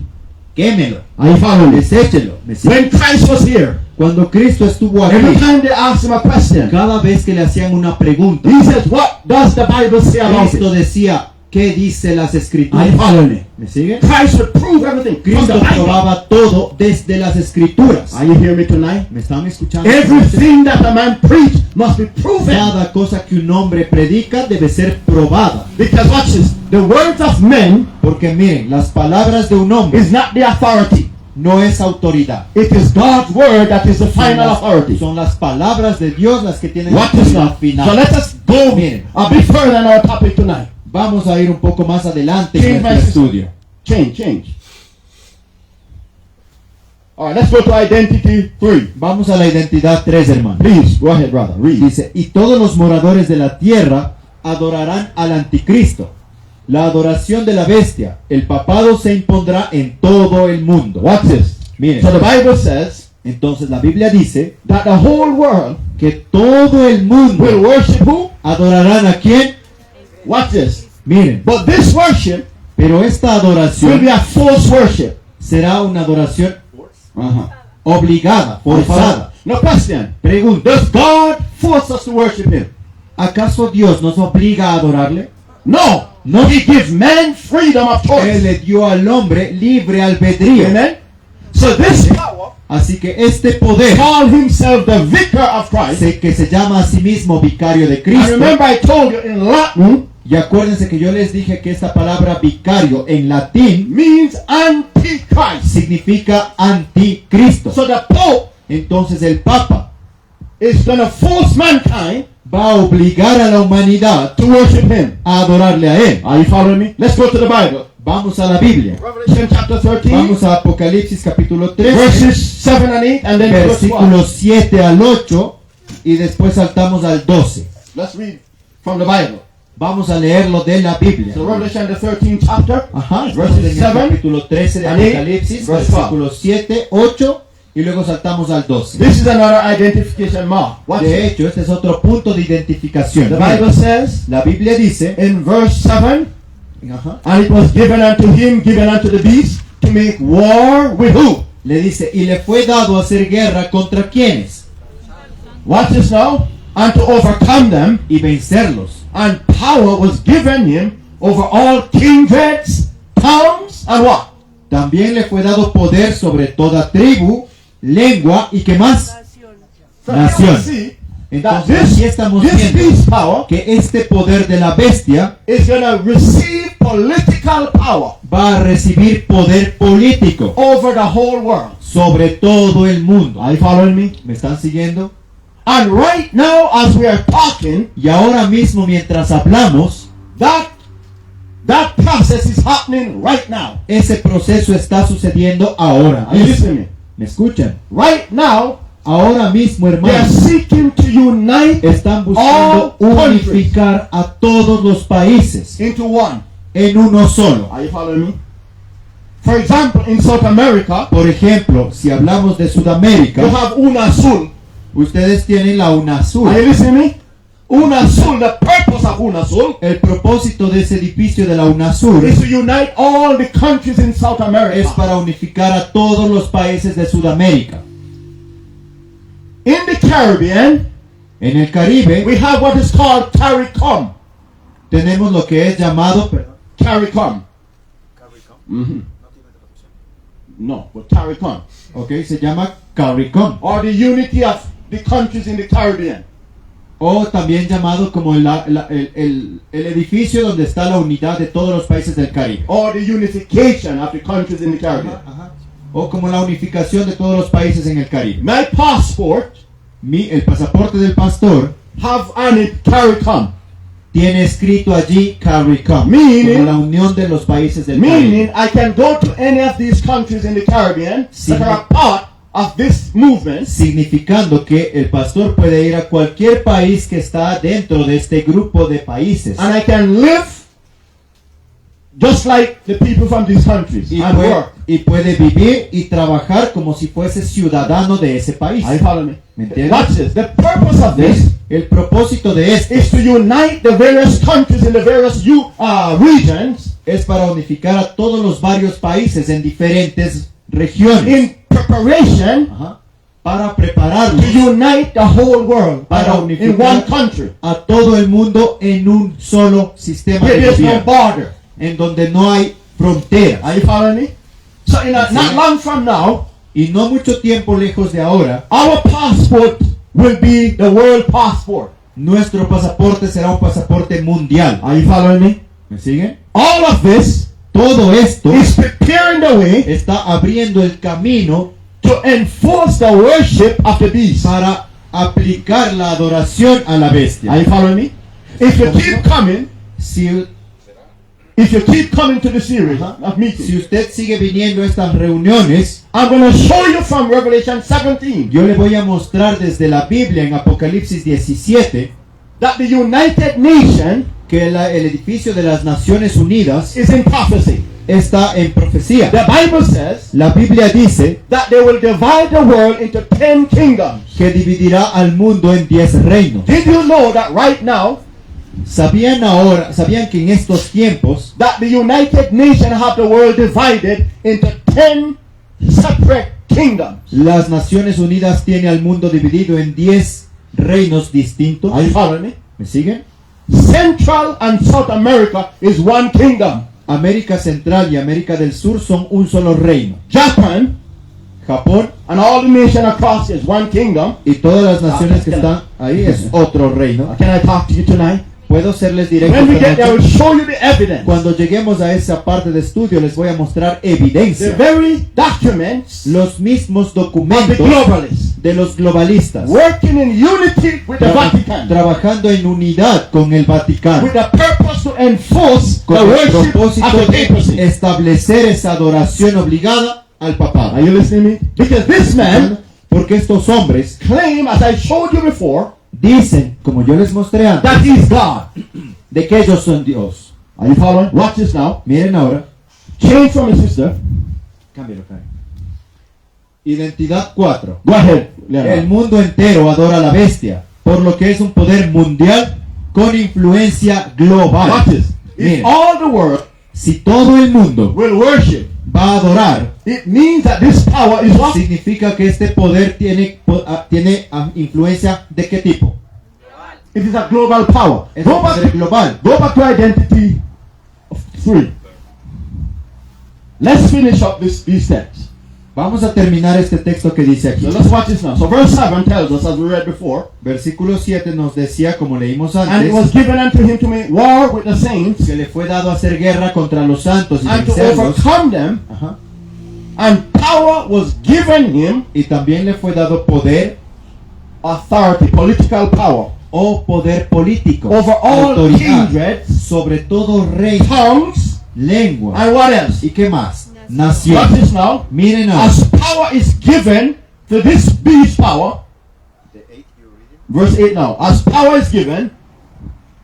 quémelo, Are you following me? deséchelo. ¿Me sigue? When Christ was here, Cuando Cristo estuvo every aquí, time they asked him a question, cada vez que le hacían una pregunta, he says, what does the Bible say about Cristo it? decía, ¿qué dice las Are you Escrituras? following me? ¿Me sigue? Christ would prove everything from Cristo the Bible. probaba todo desde las Escrituras. Are you hearing me tonight? ¿Me están escuchando? Everything that a man preach must be proven. Cada cosa que un hombre predica debe ser probada. Because watch this, the words of men Porque miren, las palabras de un hombre is not the authority. no es autoridad. It is God's word that is the final authority. Son las palabras de Dios las que tienen Watch this autoridad now. final. So let us go Miren, a bit further in our topic tonight. vamos a ir un poco más adelante Change en my nuestro system. estudio. Change. All right, let's go to identity 3. Vamos a la identidad 3, hermano. Please, go ahead, brother. Read. Dice, y todos los moradores de la tierra adorarán al anticristo. La adoración de la bestia, el papado se impondrá en todo el mundo. Watch this. Miren, So the Bible says Entonces la Biblia dice that the whole world que todo el will mundo worship who? adorarán a quién. Watch this. Miren, But this worship pero esta will adoración be a false worship. será una adoración Uh-huh. obligada, forzada. No question. Pregunta, Does God force us to worship Him? ¿acaso Dios nos obliga a adorarle? No. No. He gives man freedom of Él choice. le dio al hombre libre albedrío. Amen. So this power Así que este poder, called himself the vicar of Christ. que se llama a sí mismo vicario de And Cristo. remember I told you in Latin Y acuérdense que yo les dije que esta palabra vicario en latín means antichrist. significa anticristo. So the Pope Entonces el Papa is going to force mankind va a obligar a la humanidad to worship him. a adorarle a él. Are you following me? Let's go to the Bible. Vamos a la Biblia. Revelation chapter 13, Vamos a Apocalipsis capítulo 13, verses 7 and 8, and then verse 12. versículos 7 al 8 y después saltamos al 12. Let's read from the Bible. Vamos a leerlo de la Biblia. So Revelation the 13th chapter, Ajá, estamos verses en el 7 capítulo 13 de and 8, Apocalipsis, verse versículos 7, 8 y luego saltamos al 12. This is another identification mark. Watch De it. hecho, este es otro punto de identificación. The Bible says La Biblia dice, in verse 7, ajá, and it was given unto him, given unto the beast, to make war with who? le dice, y le fue dado hacer guerra contra quienes Watch this now. And to overcome them, y vencerlos. and power was given him over all kindreds, tongues, and what? También le fue dado poder sobre toda tribu, lengua y qué más. So Nación. here we see that Entonces aquí estamos this viendo beast power que este poder de la bestia is going to receive political power va a recibir poder político over the whole world. sobre todo el mundo. Are you following me? ¿Me están siguiendo? And right now, as we are talking, Y ahora mismo mientras hablamos, that process is happening right now. ese proceso está sucediendo ahora. Are you listening to me? ¿Me escuchan? Right now, Ahora mismo, they are hermanos, seeking to unite están buscando all countries unificar a todos los países into one. en uno solo. Are you following me? For example, in South America, Por ejemplo, si hablamos de you Sudamérica, have UNASUR. ustedes tienen la UNASUR. Are you listening to me? UNASUR, the purpose of UNASUR El propósito de ese edificio de la UNASUR is to unite all the countries in South es America. para unificar a todos los países de Sudamérica. In the Caribbean, En el Caribe We have what is called CARICOM. tenemos lo que es llamado, CARICOM. Mhm. No, but CARICOM. ok, se llama CARICOM, Or the unity of the countries in the Caribbean. o también llamado como el edificio donde está la unidad de todos los países del Caribe, Or the unification of the countries in the Caribbean. o como la unificación de todos los países en el Caribe. My passport El pasaporte del pastor have on it CARICOM. tiene escrito allí CARICOM, Meaning- como la unión de los países del Meaning Caribe. I can go to any of these countries in the Caribbean that are a part of this movement, Significando que el pastor puede ir a cualquier país que está dentro de este grupo de países and I can live just like the people from these countries and work. y puede vivir y trabajar como si fuese ciudadano de ese país. Are you following me? ¿Me entiendes? Watch this. The purpose of this El propósito de esto is to unite the various countries in the various regions es para unificar a todos los varios países en diferentes regiones. in preparation Ajá. Para prepararlos to unite the whole world Para in one country. a todo el mundo en un solo sistema Where de there's no gobierno, border. en donde no hay fronteras. Are you following me? So not long from now, Y no mucho tiempo lejos de ahora, our passport will be the world passport. nuestro pasaporte será un pasaporte mundial. Are you following me? ¿Me siguen? All of this Todo esto is preparing the way está abriendo el camino to enforce the worship of the beast. para aplicar la adoración a la bestia. Are you following me? If you keep coming, Si to the series of Si meetings, usted sigue viniendo a estas reuniones, I'm going to show you from Revelation 17 yo le voy a mostrar desde la Biblia en Apocalipsis 17 that the United Nation que el edificio de las Naciones Unidas is in prophecy. está en profecía. The Bible says La Biblia dice that they will divide the world into 10 kingdoms. que dividirá al mundo en 10 reinos. Did you know that right now Sabían que en estos tiempos that the United Nations have the world divided into 10 separate kingdoms? las Naciones Unidas tiene al mundo dividido en 10 reinos distintos? Are you following me? ¿Me siguen? Central and South America is one kingdom. América Central y América del Sur son un solo reino. Japan Japón and all the nations across is one kingdom. y todas las naciones que están ahí es otro reino. Can I talk to you tonight? Puedo serles directo. When we esta get there, I will noche? show you the evidence. Cuando lleguemos a esa parte de estudio les voy a mostrar The evidencia. very documents Los mismos of the documentos globalists de los globalistas working in unity with the Vatican, trabajando en unidad con el Vaticano, with the purpose to enforce the con el worship propósito of the de papacy. establecer esa adoración obligada al papado. Are you listening to me? Because this man Porque estos hombres claim, as I showed you before, dicen, como yo les mostré antes, that he's God. de que ellos son Dios. Are you following? Watch this now. Miren ahora. Change from his sister. Cámbialo, Karen. Identidad 4. Go ahead, El Leonard. mundo entero adora a la bestia, por lo que es un poder mundial con influencia global. Watch this. If Miren, all the world si todo el mundo will worship, va a adorar, it means that this power is what? significa que este poder tiene influencia ¿de qué tipo? It is a global power. Es un Go poder back, global. go back to identity 3. Let's finish up these texts. Vamos a terminar este texto que dice aquí. So let's watch this now. So verse 7 tells us, as we read before, Versículo 7 nos decía, como leímos and it was antes, given unto him to make war with the saints, que le fue dado hacer guerra contra los santos y and to vencerlos. overcome them, Ajá. and power was given him, Y también le fue dado poder authority, political power, o poder político, over all autoridad, kindreds, sobre todo rey, tongues, lengua. and what else? ¿Y qué más? Watch Nación. this now. Miren ahora. As power is given to this beast power, verse 8 now. As power is given,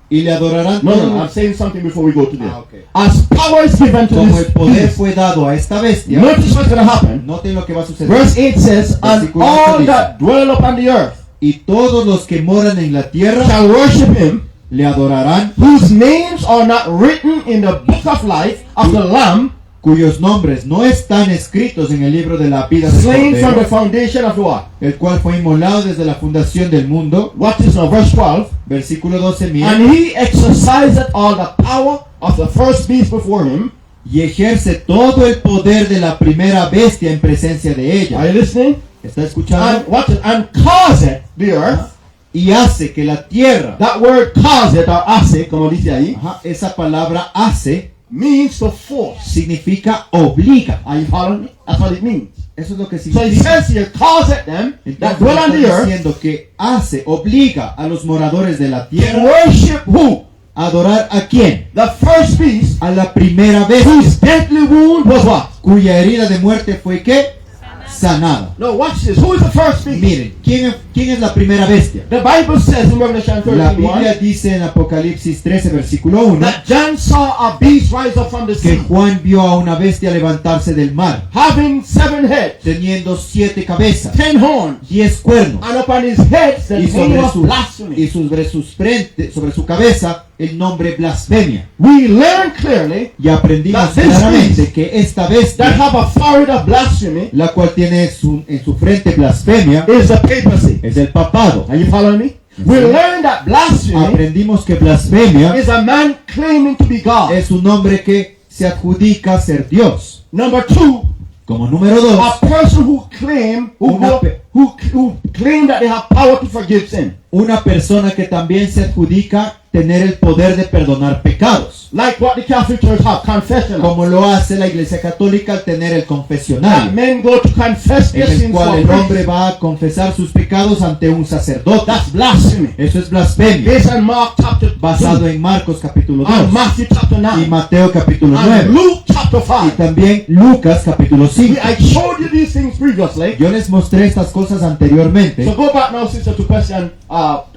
Y le adorarán no, todos. I'm saying something before we go to there. Ah, okay. As power is given to Como this el poder beast, fue dado a esta bestia, notice what's going to happen. noten lo que va a suceder. Verse 8 says, and Versículo all 8 that dwell upon the earth Y todos los que moran en la tierra shall worship him, le adorarán, whose names are not written in the book of life of the Lamb, cuyos nombres no están escritos en el libro de la vida del slain from the Cordero, foundation of the what? el cual fue inmolado desde la fundación del mundo. Watch this now, verse 12. Versículo 12, miren. And he exercised all the power of the first beast before him. Y ejerce todo el poder de la primera bestia en presencia de Are ella. you listening? ¿Está And escuchando? watch it. And caused the earth. Y hace que la tierra, That word caused or hace, como dice ahí, ajá, esa palabra hace, means to force. significa obliga. Are you following me? That's what it means. Eso es lo que So he significa. says here, caused them that Entonces dwell on the está earth diciendo que hace, obliga a los moradores de la to tierra worship who? a adorar a quién? The first beast, A la primera bestia, whose deadly wound was what? cuya herida de muerte fue ¿qué? Sanada. No, watch this. Who is the first beast? Miren, ¿quién es la primera bestia? The Bible says in Revelation La 13:1 Biblia dice en Apocalipsis 13, versículo 1, that John saw a beast rise up from the que sea, Juan vio a una bestia levantarse del mar, having 7 heads, teniendo 7 cabezas, 10 horns, 10 cuernos, and upon his head the y name of blasphemy. sobre su cabeza el nombre blasfemia. We learn clearly Y aprendimos That this claramente beast que esta that bestia, have a forehead of blasphemy la cual tiene en su frente blasfemia, is the papacy. es el papado. Are you following me? We learn that blasphemy Aprendimos que blasfemia is a man claiming to be God. es un hombre que se adjudica ser Dios. Number 2, Como número a 2, person who claim who claim that they have power to forgive sin. una persona que también se adjudica tener el poder de perdonar pecados, Like what the Catholic Church have, confession. como lo hace la Iglesia Católica al tener el That confesionario, men go to confess en their el sins cual for el hombre priest. va a confesar sus pecados ante un sacerdote. That's blasphemy. Eso es blasfemia, Based on Mark chapter basado 2 en Marcos capítulo 2 and Matthew chapter y 9 Mateo capítulo and 9 Luke chapter y 5. también Lucas capítulo 5. I showed you these things previously. Yo les mostré estas cosas anteriormente, So go back now, sister, to question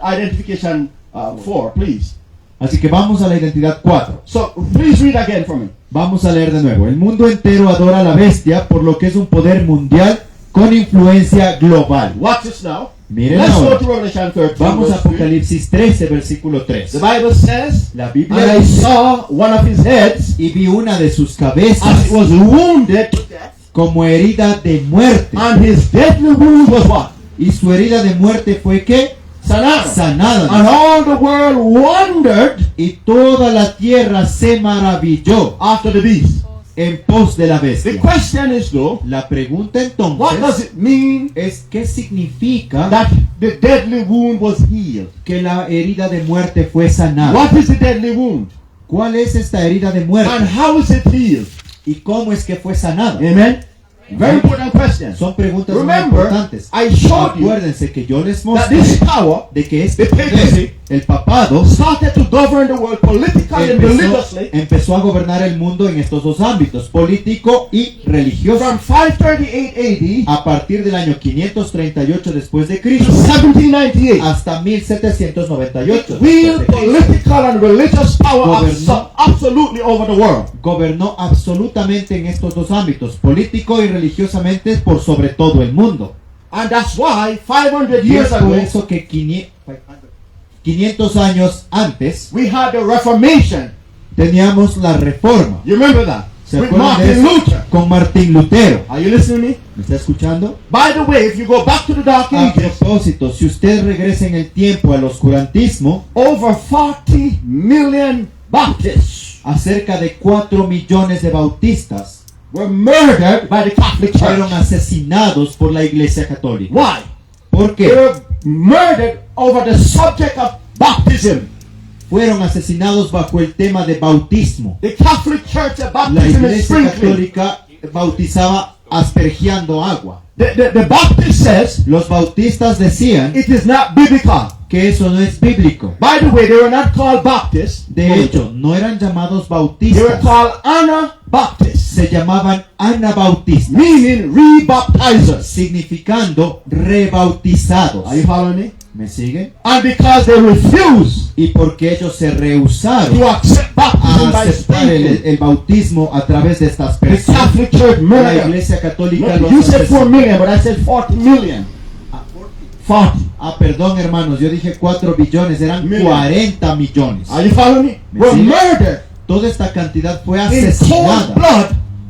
identification 4, please. así que vamos a la identidad 4. So please read again for me. Vamos a leer de nuevo. El mundo entero adora a la bestia, por lo que es un poder mundial con influencia global. Watch this now. Miren Let's go ahora. to Revelation 13. Vamos a verse 3. Apocalipsis 13, versículo 3. The Bible says, La and Biblia I dice, saw one of his heads y vi una de sus as cabezas it was wounded to death, como herida de muerte. and his deadly wound was what? Y su herida de muerte fue ¿qué? Sanada. Sanada. And all the world wondered Y toda la tierra se maravilló after the beast. en pos de la The bestia. question is though, La pregunta what does entonces it mean es ¿qué significa that the deadly wound was healed? que la herida de muerte fue sanada? What is the deadly wound? ¿Cuál es esta herida de And muerte? how is it healed? ¿Y cómo es que fue sanada? Amen. Very important question. Son preguntas muy Remember, importantes. I showed you Acuérdense que yo les that mostré this power de que este the papacy poder, el papado, started to govern the world politically and religiously empezó a gobernar el mundo en estos dos ámbitos, político y religioso, from 538 a partir del año 538 después de AD to Cristo 1798. hasta 1798. Real después de Cristo. political and religious power Gobernó. absolutely over the world. Gobernó absolutamente en estos dos ámbitos, político y religiosamente por sobre todo el mundo. And that's why 500 Y years es ago por eso que 500 años antes we had the Reformation. teníamos la reforma. You remember that? ¿Se With acuerdan de Martin eso? Luther. Con Martín Lutero. Are you listening to me? ¿Me está escuchando? By the way, if you go back to the Dark A Ages, propósito, si usted regresa en el tiempo al oscurantismo, over 40 million Baptists acerca de 4 millones de bautistas were murdered by the Catholic Church. fueron asesinados por la Iglesia Católica. Why? ¿Por They qué? were murdered over the subject of baptism. Fueron asesinados bajo el tema de bautismo. The Catholic Church of La baptism is Iglesia sprinkling. Católica bautizaba aspergiando agua. The Baptist says Los bautistas decían it is not biblical. que eso no es bíblico. By the way, they were not called Baptists. De hecho, no eran llamados They were bautistas, called Anabaptists, se llamaban anabautistas, meaning rebaptizers. significando rebautizados. Are you following me? ¿Me siguen? And because they refused Y porque ellos se rehusaron to accept baptism a by aceptar sprinkling, el bautismo a través de estas the personas, Catholic Church la murdered them. Iglesia Católica No, los you said 4 asesinó. million, but I said 40 million. 40. Ah, perdón hermanos, yo dije 4 billones, eran Million. 40 millones. Are you following me? ¿Me Were sigue? murdered Toda esta cantidad fue in cold asesinada blood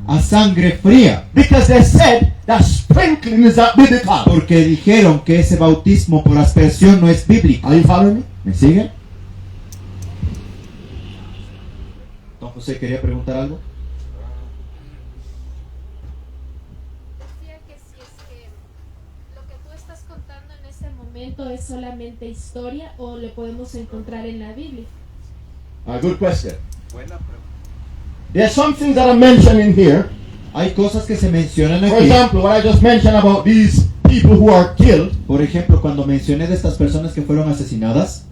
a sangre fría, because they said that sprinkling is not biblical. porque dijeron que ese bautismo por aspersión no es bíblico. Are you following me? ¿Me siguen? Don José, ¿quería preguntar algo? Decía que si es que lo que tú estás contando en este momento es solamente historia o lo podemos encontrar en la Biblia. A good question. There are some things that are mentioned in here. Hay cosas que se mencionan For aquí. example, what I just mentioned about these people who are killed, Por ejemplo, cuando mencioné de estas personas que fueron asesinadas,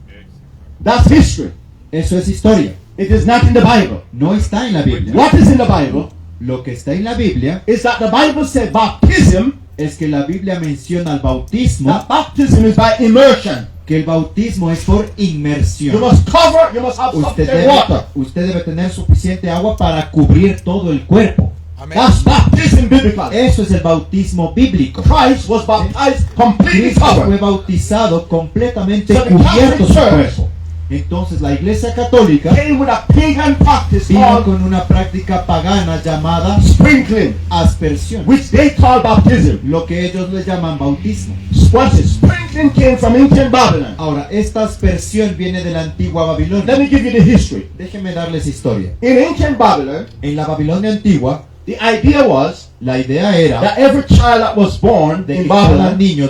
that's history. eso es historia. It is not in the Bible. No está en la Biblia. What is in the Bible Lo que está en la Biblia is that the Bible said baptism, es que la Biblia menciona el bautismo, that baptism is by immersion. que el bautismo es por You inmersión. must cover, you must have sufficient water. Usted debe tener suficiente agua para cubrir todo el cuerpo. That's baptism biblical. Eso es el bautismo bíblico. Christ was baptized completely Cristo fue covered. bautizado completamente So the cubierto su Catholic Church cuerpo. Entonces la Iglesia Católica Came with a pagan practice vino called con una práctica pagana llamada sprinkling, aspersión, which they call baptism. lo que ellos le llaman bautismo. Watch this. Sprinkling came from ancient Babylon. Ahora, esta aspersión viene de la antigua Let Babilonia. me give you the history. Déjenme darles historia. In ancient Babylon, En la Babilonia antigua, the idea was la idea era that every child that was born de in que cada Babylon, niño,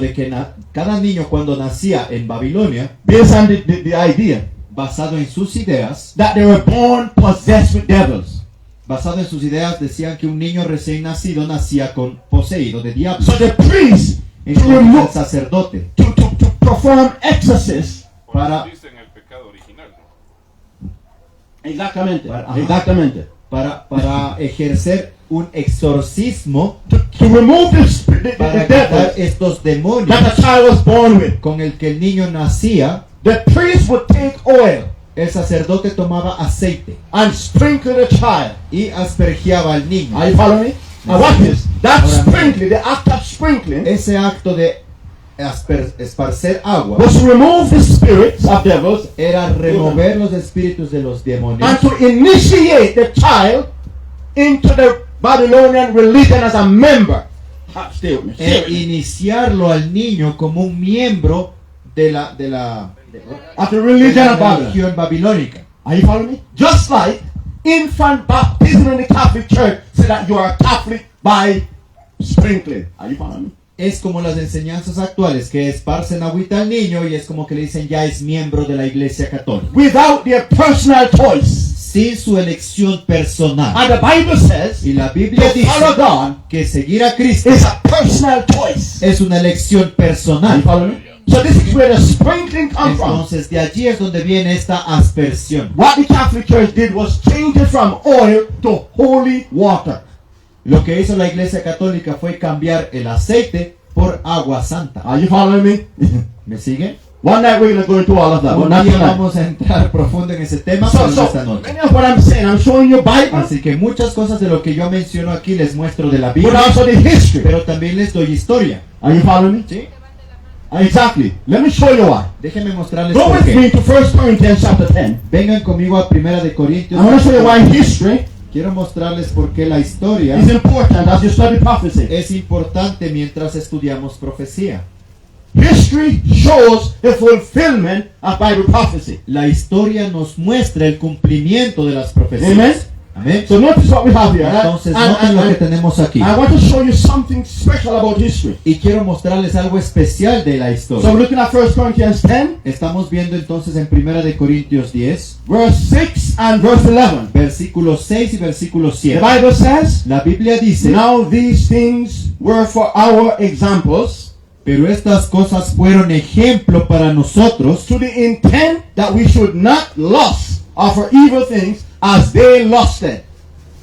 cada niño cuando nacía en Babilonia, based on the idea basado en sus ideas, that they were born possessed with devils. basado en sus ideas, decían que un niño recién nacido nacía poseído de diablos. So the priest, to Entonces remove, el sacerdote, to perform exorcism. para, Dicen el pecado original, ¿no? Exactamente. Ajá. Exactamente. para ejercer un exorcismo To remove the para quitar devils estos that demonios the child was born with. con el que el niño nacía. The priest would take oil el sacerdote tomaba aceite and sprinkled the child. y aspergiaba al niño. Are you following me? Now watch this. That Ahora, sprinkling, the act of sprinkling, Ese acto de esparcer agua was to remove the spirits of devils era remover los espíritus de los demonios and to initiate the child into the Babylonian religion as a member. Stay with me. Stay e with me. iniciarlo al niño como un miembro de la Of the religion of Babylon. religión babilónica. Are you following me? Just like infant baptism in the Catholic Church say that you are a Catholic by sprinkling. Are you following me? Es como las enseñanzas actuales que esparcen agüita al niño y es como que le dicen ya es miembro de la iglesia católica Without their personal choice. sin su elección personal. And the Bible says Y la Biblia to dice follow God que seguir a Cristo is a personal choice. es una elección Are you personal. following me? So this is where the sprinkling comes from. Entonces de allí es donde viene esta aspersión. What the Catholic Church did was change it from oil to holy water. Lo que hizo la iglesia católica fue cambiar el aceite por agua santa. Are you following me? ¿Me siguen? One night we're going to go into all of that, but Un not día tonight. vamos a entrar profundo en ese tema, So, pero no esta so noche. many of what I'm saying, I'm showing you Bible, Así que muchas cosas de lo que yo menciono aquí les muestro de la but Biblia, also the history. pero también les doy historia. Are you following me? ¿Sí? Exactly. Let me show you why. Déjenme mostrarles Go por with me qué. to 1 Corinthians chapter 10. Vengan conmigo a 1 de Corintios. I want to show you why history Quiero mostrarles por qué la historia is important as you study prophecy. es importante mientras estudiamos profecía. History shows the fulfillment of Bible prophecy. La historia nos muestra el cumplimiento de las profecías. Amen. Amén. So notice what we have here. Entonces noten lo que tenemos aquí. I want to show you something special about history. Y quiero mostrarles algo especial de la So historia. we're looking at 1 Corinthians 10, Estamos viendo entonces en 1 de Corintios 10, verse 6 and verse 11. versículos 6 y versículo The 7. Bible says, La Biblia dice, now these things were for our examples, pero estas cosas fueron ejemplo para nosotros, to the intent that we should not lust after evil things as they lusted.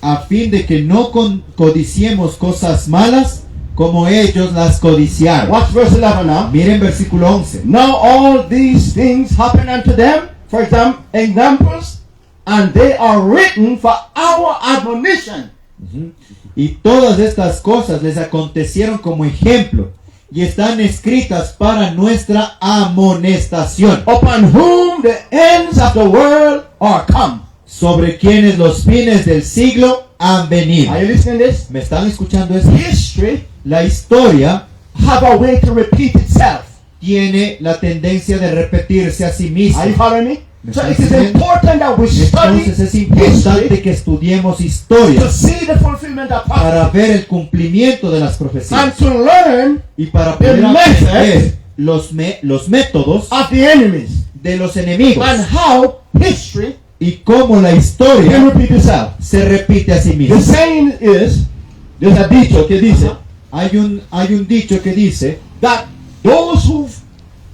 a fin de que no codiciemos cosas malas como ellos las codiciaron. Watch verse 11 now. Miren versículo 11. Now all these things happen unto them, for examples, and they are written for our admonition. Y todas estas cosas les acontecieron como ejemplo y están escritas para nuestra amonestación, Upon whom the ends of the world are come. sobre quienes los fines del siglo han venido. Are you listening to this? ¿Me están escuchando esto? History La historia have a way to repeat itself. tiene la tendencia de repetirse a sí misma. Are you following me? ¿Me So están it is siguiendo? important that we study Entonces es importante history que estudiemos to historia see the fulfillment of para prophecy ver el cumplimiento de las profecías and to learn y para the poder aprender methods los métodos of the enemies de los enemigos and how history y cómo la can historia repeat itself. se repite a sí The misma. saying is, there's a dicho que dice Hay un dicho que dice that those who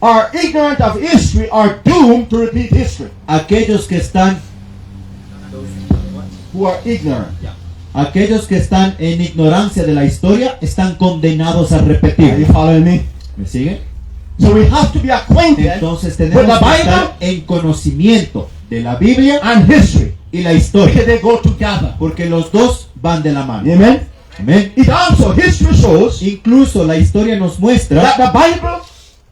are ignorant of history are doomed to repeat history. aquellos que están Who are ignorant. en ignorancia de la historia están condenados a Are you repetir. following me? ¿Me siguen? So we have to be acquainted Entonces with tenemos the que Bible estar en conocimiento de la Biblia and history y la because historia, they go together. porque los dos van de la mano. Amen. Amén. It also, history shows Incluso la historia nos muestra that the Bible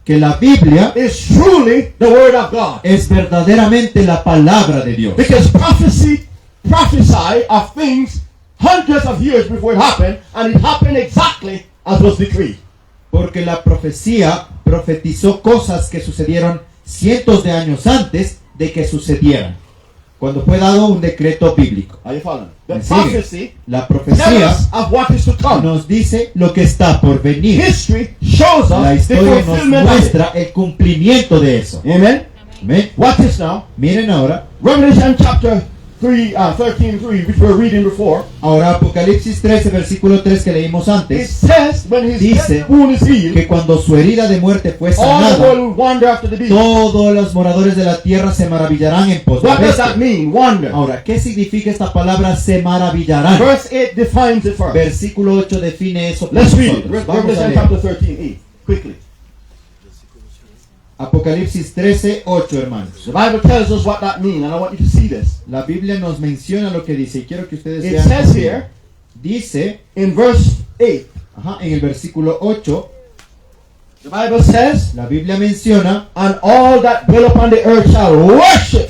que la Biblia is truly the Word of God. es verdaderamente la palabra de Dios. Because prophecy prophesy of things hundreds of years before it happened, and it happened exactly as was decreed. Porque la profecía profetizó cosas que sucedieron cientos de años antes de que sucedieran, cuando fue dado un decreto bíblico. Are you following? The ¿Me sigue? prophecy La tells profecía us of what is to come. nos dice lo que está por venir. History shows La us the historia nos fulfillment of it. muestra el cumplimiento de eso. Amen. Amén. Watch this now. Miren ahora. Revelation chapter 13:3, which we were reading before. Ahora Apocalipsis 13, versículo 3 que leímos It antes, says when his Dice death wound is healed, que cuando su herida de muerte fue all the sanada, world will wander after the beast. todos los moradores de la tierra se maravillarán en pos de la What does that bestia. mean? Wander. Ahora, ¿qué significa esta palabra se maravillarán? Verse 8 defines it first. Versículo 8 define eso para Let's read it. nosotros. Vamos a Revelation leer. chapter 13, quickly. Apocalipsis 13:8, hermanos. The Bible tells us what that means, and I want you to see this. La Biblia nos menciona lo que dice y quiero que ustedes It vean. says conmigo. here Dice, in verse 8, en el versículo 8, the Bible says, la Biblia menciona, and all that dwell upon the earth shall worship.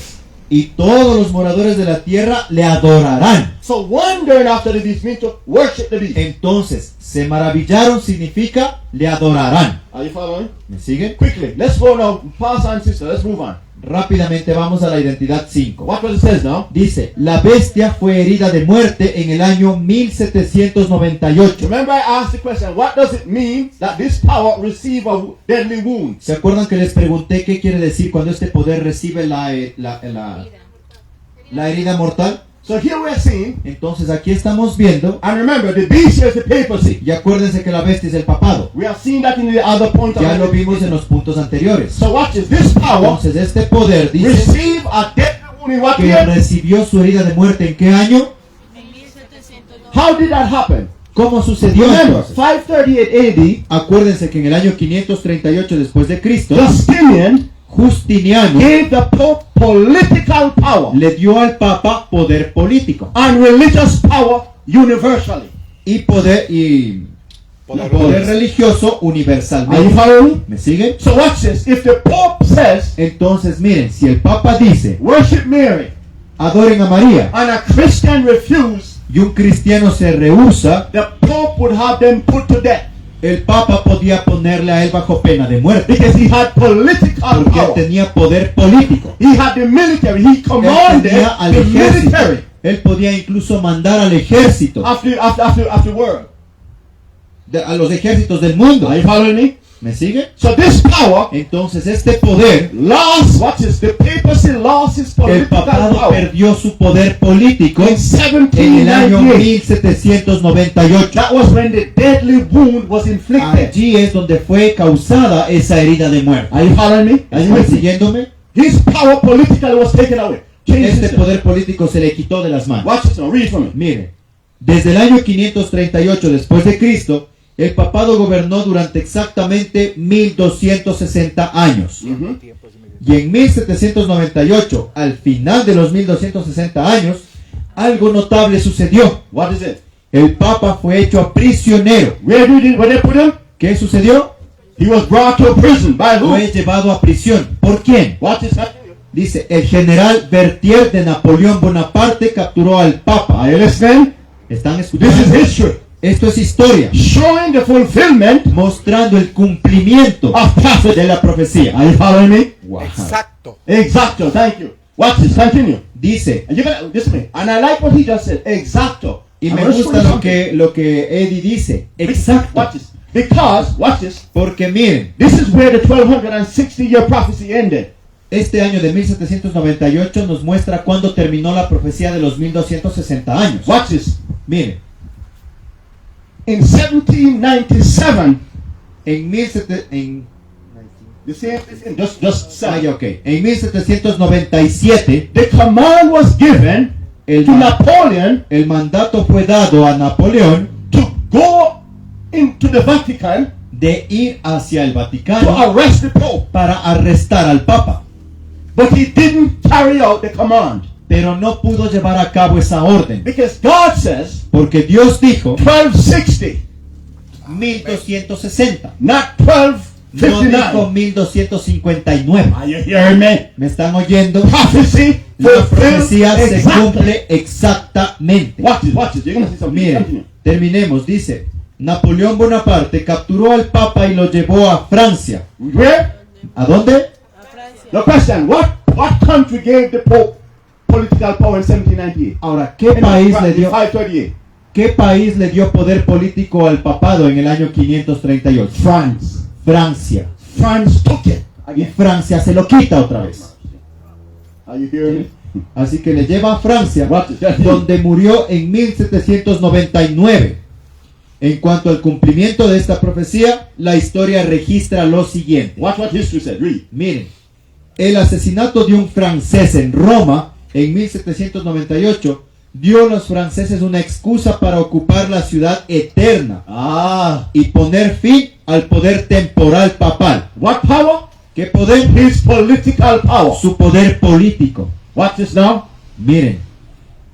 y todos los moradores de la tierra le adorarán. So wondering after the beast means to worship the beast. Entonces, se maravillaron significa le adorarán. Are you following? ¿Me siguen? Quickly, let's go now. Pass on, sister. Let's move on. Rápidamente vamos a la identidad 5. Watch what it says now. Dice, la bestia fue herida de muerte en el año 1798. Remember I asked the question, what does it mean that this power receive a deadly wound? ¿Se acuerdan que les pregunté qué quiere decir cuando este poder recibe la herida mortal? So here we're seeing, Entonces aquí estamos viendo, and remember, the beast here is the papacy. y acuérdense que la bestia es el papado. We have seen that in the other point. Ya lo vimos en los puntos anteriores. So watch this. This power Entonces este poder dice receive a deadly wound in what que year? recibió su herida de muerte ¿en qué año? How did that happen? ¿Cómo sucedió Remember, entonces? 538 Acuérdense que en el año 538 después de Cristo, AD, Justinian Justiniano gave the Pope political power le dio al Papa poder político and religious power universally. y poder religioso Are you universalmente. following? ¿Me siguen? So watch this. If the Pope says, Entonces miren, si el Papa dice worship Mary, adoren a María and a Christian refuse, y un cristiano se rehúsa, the Pope would have them put to death el Papa podía ponerle a él bajo pena de muerte because he had political porque él power. tenía poder político. He had the military. He Él commanded tenía al the ejército. military Él podía incluso mandar al ejército, of the world. a los ejércitos del mundo. Are you following me? ¿Me sigue? So this power Entonces este poder, lost, watch this, the papacy lost its el political papado power perdió su poder político in en el año 1798. 1798. That was when the deadly wound was inflicted. Allí es donde fue causada esa herida de muerte. Are you following me? Are you ¿Están with me? siguiéndome? His power politically was taken away. Change Este system. poder político se le quitó de las manos. Watch this now, read for me. Mire, desde el año 538 después de Cristo, el papado gobernó durante exactamente 1260 años. Y en 1798, al final de los 1260 años, algo notable sucedió. What is it? El papa fue hecho prisionero. Where they put him? ¿Qué sucedió? He was brought to prison. By who? Fue llevado a prisión. ¿Por quién? Watch this. Dice, el general Berthier de Napoleón Bonaparte capturó al papa. Are you listening? ¿Están This is escuchando? history. Esto es historia, Showing the fulfillment mostrando el cumplimiento of prophet. de la profecía. Are you following me? Wow. Exacto. Exacto. Thank you. Watch this. Continue. Dice, And you're gonna listen. And I like what he just said. Exacto. y I'm me gonna show gusta you lo something. que Eddie dice, Watch exacto, this. Because watch this. porque miren, This is where the 1260-year prophecy ended. este año de 1798 nos muestra cuándo terminó la profecía de los 1260 años. Watch this. Miren, In 1797, en 1797, the same thing, just say, en 1797 the command was given el, to Napoleon el mandato fue dado a Napoleón to go into the Vatican de ir hacia el to Vaticano arrest the Pope. para arrestar al Papa, But he didn't carry out the command. pero no pudo llevar a cabo esa orden, Because God says porque Dios dijo 1260, 1260, not no dijo 1259. 1259. Are you hearing me? ¿Me están oyendo? Prophecy La fulfilled profecía se exactly. cumple exactamente. Watch this. You're going to see something. Miren, Continue. terminemos. Dice, Napoleón Bonaparte capturó al Papa y lo llevó a Francia. Where? ¿A dónde? The question, what country gave the Pope political power in 1798? Ahora, ¿qué país le dio? 538. ¿Qué país le dio poder político al papado en el año 538? France. Francia. France took it. Y Francia se lo quita otra vez. Are you hearing me? Así que le lleva a Francia, Watch it. donde murió en 1799. En cuanto al cumplimiento de esta profecía, la historia registra lo siguiente. Watch what history said. Read. Miren, el asesinato de un francés en Roma en 1798 dio a los franceses una excusa para ocupar la ciudad eterna y poner fin al poder temporal papal. What power? ¿Qué poder? His political power. Su poder político. Watch this now. Miren,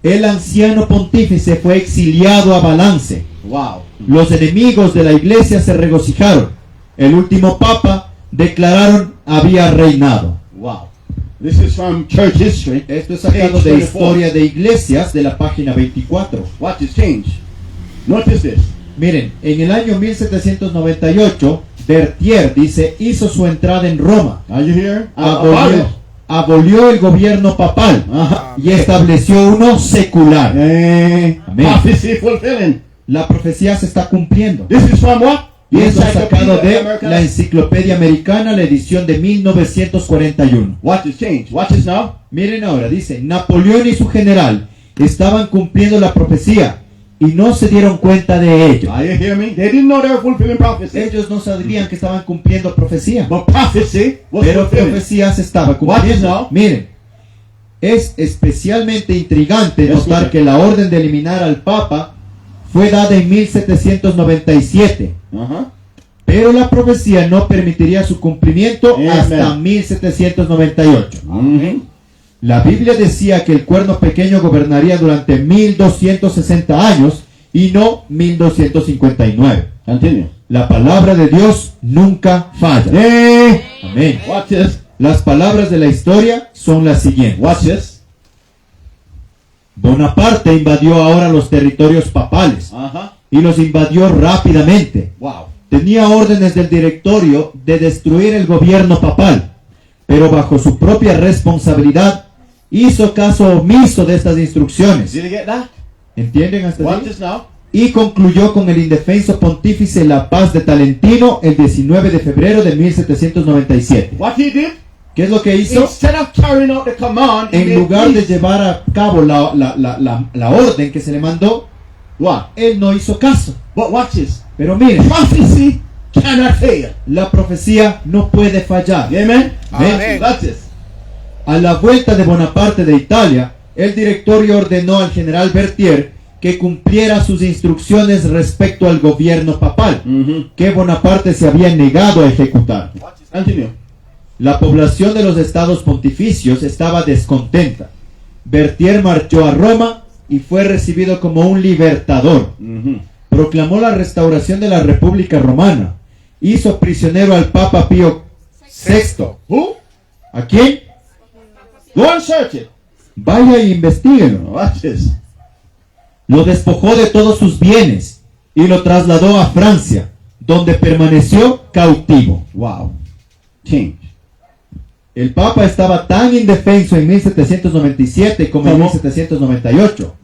el anciano pontífice fue exiliado a Valence. Wow. Los enemigos de la iglesia se regocijaron. El último papa, declararon, había reinado. Wow. This is from church history. Esto es sacado de Historia de Iglesias, de la página 24. Watch this change. Notice this. Miren, en el año 1798, Berthier, dice, hizo su entrada en Roma. Are you here? Abolió el gobierno papal y estableció uno secular. Amén. Prophecy fulfilling. La profecía se está cumpliendo. This is from what? Y esto es sacado de American. la Enciclopedia Americana, la edición de 1941. Watch this change. Watch this now. Miren ahora, dice, Napoleón y su general estaban cumpliendo la profecía y no se dieron cuenta de ello. Are you hear me? They didn't know they were fulfilling prophecy. Ellos no sabían que estaban cumpliendo profecía, But prophecy was pero fulfilling. profecía se estaba Watch this cumpliendo. now. Miren, es especialmente intrigante Yes, notar sir. que la orden de eliminar al Papa fue dada en 1797. Pero la profecía no permitiría su cumplimiento Amen. hasta 1798. Mhm. La Biblia decía que el cuerno pequeño gobernaría durante 1260 años y no 1259. Continue. La palabra de Dios nunca falla. Amén. Watch this. Las palabras de la historia son las siguientes. Watch this. Bonaparte invadió ahora los territorios papales y los invadió rápidamente. Wow. Tenía órdenes del directorio de destruir el gobierno papal, pero bajo su propia responsabilidad hizo caso omiso de estas instrucciones. Did you get that? ¿Entienden hasta Watch ahí? this now. Y concluyó con el indefenso pontífice la paz de Talentino el 19 de febrero de 1797. What he did? ¿Qué es lo que hizo? Instead of carrying out the command, he En made lugar de peace. llevar a cabo la orden que se le mandó, What? él no hizo caso. But watch this. Pero miren, Prophecy cannot fail. la profecía no puede fallar. Amen. Amén. Watch this. A la vuelta de Bonaparte de Italia, el directorio ordenó al general Berthier que cumpliera sus instrucciones respecto al gobierno papal, que Bonaparte se había negado a ejecutar. Continue. La población de los estados pontificios estaba descontenta. Berthier marchó a Roma y fue recibido como un libertador. Proclamó la restauración de la República Romana. Hizo prisionero al Papa Pío VI. Who? ¿A quién? Go and search it. Vaya e investiguenlo. Watch this. Lo despojó de todos sus bienes y lo trasladó a Francia, donde permaneció cautivo. Wow. Change. El Papa estaba tan indefenso en 1797 como en ¿Cómo? 1798.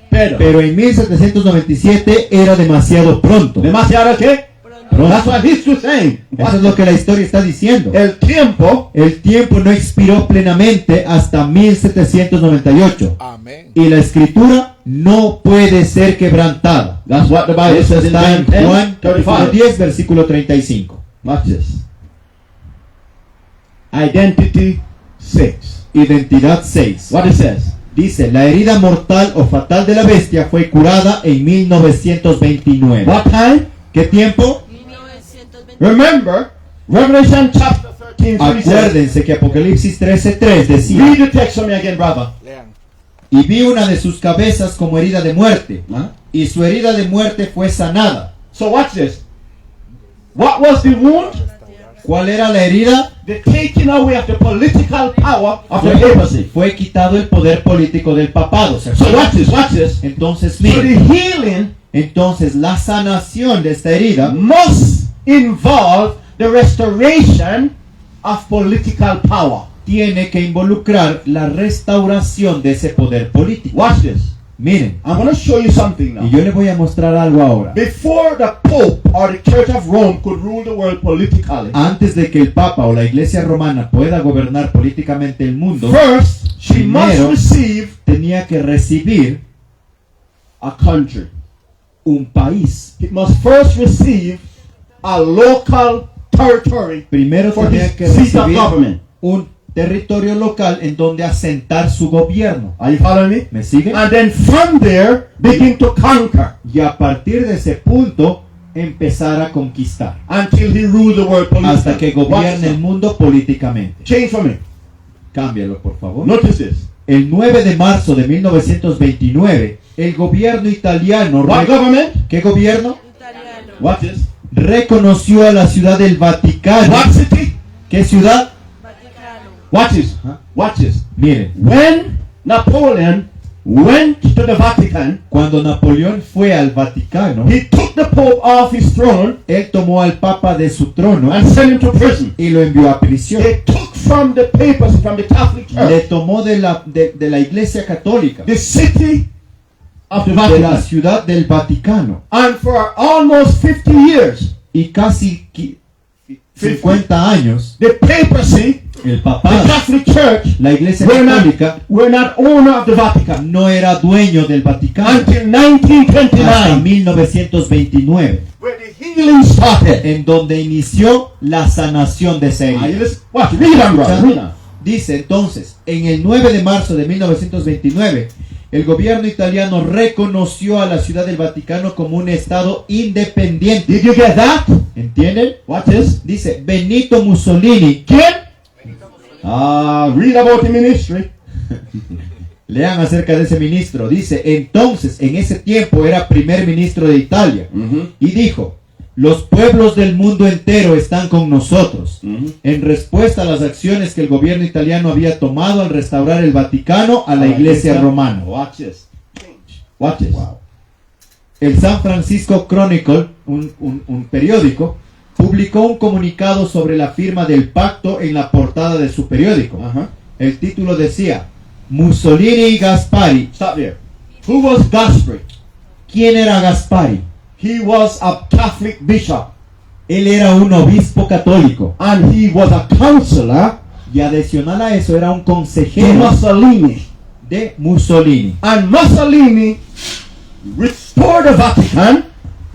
Pero. Pero en 1797 era demasiado pronto. ¿Demasiado qué? Pronto. That's what history is saying. Eso es lo que la historia está diciendo. El tiempo El tiempo no expiró plenamente hasta 1798. Amén. Y la escritura no puede ser quebrantada. That's what the Bible Eso says in está en John 10, Juan capítulo 35. 10, versículo 35. Watch this. Identity 6. Identidad 6. What it says? Dice, la herida mortal o fatal de la bestia fue curada en 1929. What time? ¿Qué tiempo? 1920. Remember, Revelation chapter 13, 3 says, Acuérdense que Apocalipsis 13:3 decía, read the text for me again, brother. Lean. y vi una de sus cabezas como herida de muerte, y su herida de muerte fue sanada. So watch this. What was the wound? ¿Cuál era la herida? The taking away of the political power of the papacy. Fue quitado el poder político del papado. ¿Se So acuerdan? watch this, watch this. Entonces, So the miren, healing entonces la sanación de esta herida must involve the restoration of political power. tiene que involucrar la restauración de ese poder político. Watch this. Miren, I'm going to show you something now. y yo les voy a mostrar algo ahora. Before the Pope or the Church of Rome could rule the world politically, Antes de que el Papa o la Iglesia Romana pueda gobernar políticamente el mundo, first she must Primero- receive tenía que recibir a country. un país. It must first receive a local territory Primero for tenía his que seat of recibir government. un territorio local en donde asentar su gobierno. Are you following me? ¿Me siguen? And then from there begin to conquer. Y a partir de ese punto empezar a conquistar, until he ruled the world politically. hasta que gobierne el mundo políticamente. Change for me. Cámbialo, por favor. Notice this. El 9 de marzo de 1929, el gobierno italiano, What government? ¿qué gobierno? Watch this. Reconoció a la ciudad del Vaticano. What city? ¿Qué ciudad? Watch this. Huh? Watch this. Miren, When Napoleon went to the Vatican, cuando Napoleón fue al Vaticano, he took the Pope off his throne él tomó al Papa de su trono and sent him to prison. y lo envió a prisión. They took from the papers from the Catholic Le Church tomó de la Iglesia Católica, the city of the de la Vatican. ciudad del Vaticano, And for almost 50 years, y casi 50 años, the papacy, el the papado, Catholic Church, la Iglesia were Católica, not owner of the Vatican no era dueño del Vaticano until hasta 1929, 1929, where the healing started. en donde inició la sanación de esa Are you herida. listening? Watch, read on, brother. Read on. Dice entonces, en el 9 de marzo de 1929, el gobierno italiano reconoció a la ciudad del Vaticano como un estado independiente. Did you get that? ¿Entienden? Watch this. Dice, Benito Mussolini, ¿Quién? Read about the ministry. lean acerca de ese ministro, dice, entonces en ese tiempo era primer ministro de Italia y dijo, los pueblos del mundo entero están con nosotros, en respuesta a las acciones que el gobierno italiano había tomado al restaurar el Vaticano a la Iglesia romana. Watch this. Watch this. El San Francisco Chronicle, un periódico, publicó un comunicado sobre la firma del pacto en la portada de su periódico. Uh-huh. El título decía, Mussolini y Gaspari. Stop there. Who was Gaspari? ¿Quién era Gaspari? He was a Catholic bishop, Él era un obispo católico and he was a counselor y adicional a eso era un to consejero Mussolini. de Mussolini. And Mussolini restored the Vatican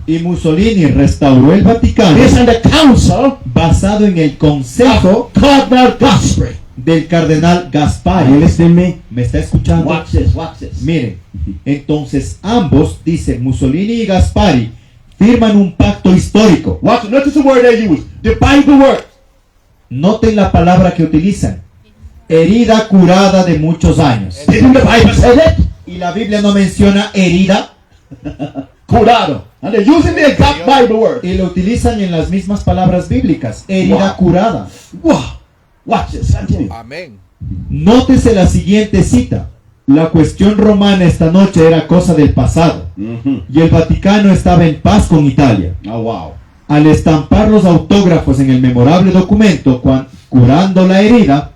Y Mussolini restauró el Vaticano based on the council basado en el consejo of Cardinal Gaspari. del cardenal Are you Gaspari. listening to me? ¿Me está escuchando? Watch this, watch this. Miren, entonces ambos, dicen Mussolini y Gaspari, firman un pacto histórico. Watch, notice the word they use. The Bible word. Noten la palabra que utilizan. Herida curada de muchos años. Didn't the Bible say that? Y la Biblia no menciona herida Curado. And they're using the exact Bible word. y lo utilizan en las mismas palabras bíblicas. Herida Wow. curada. Wow. Watch this. Continue. Amén. Nótese la siguiente cita. La cuestión romana esta noche era cosa del pasado y el Vaticano estaba en paz con Italia. Oh, wow. Al estampar los autógrafos en el memorable documento, curando la herida,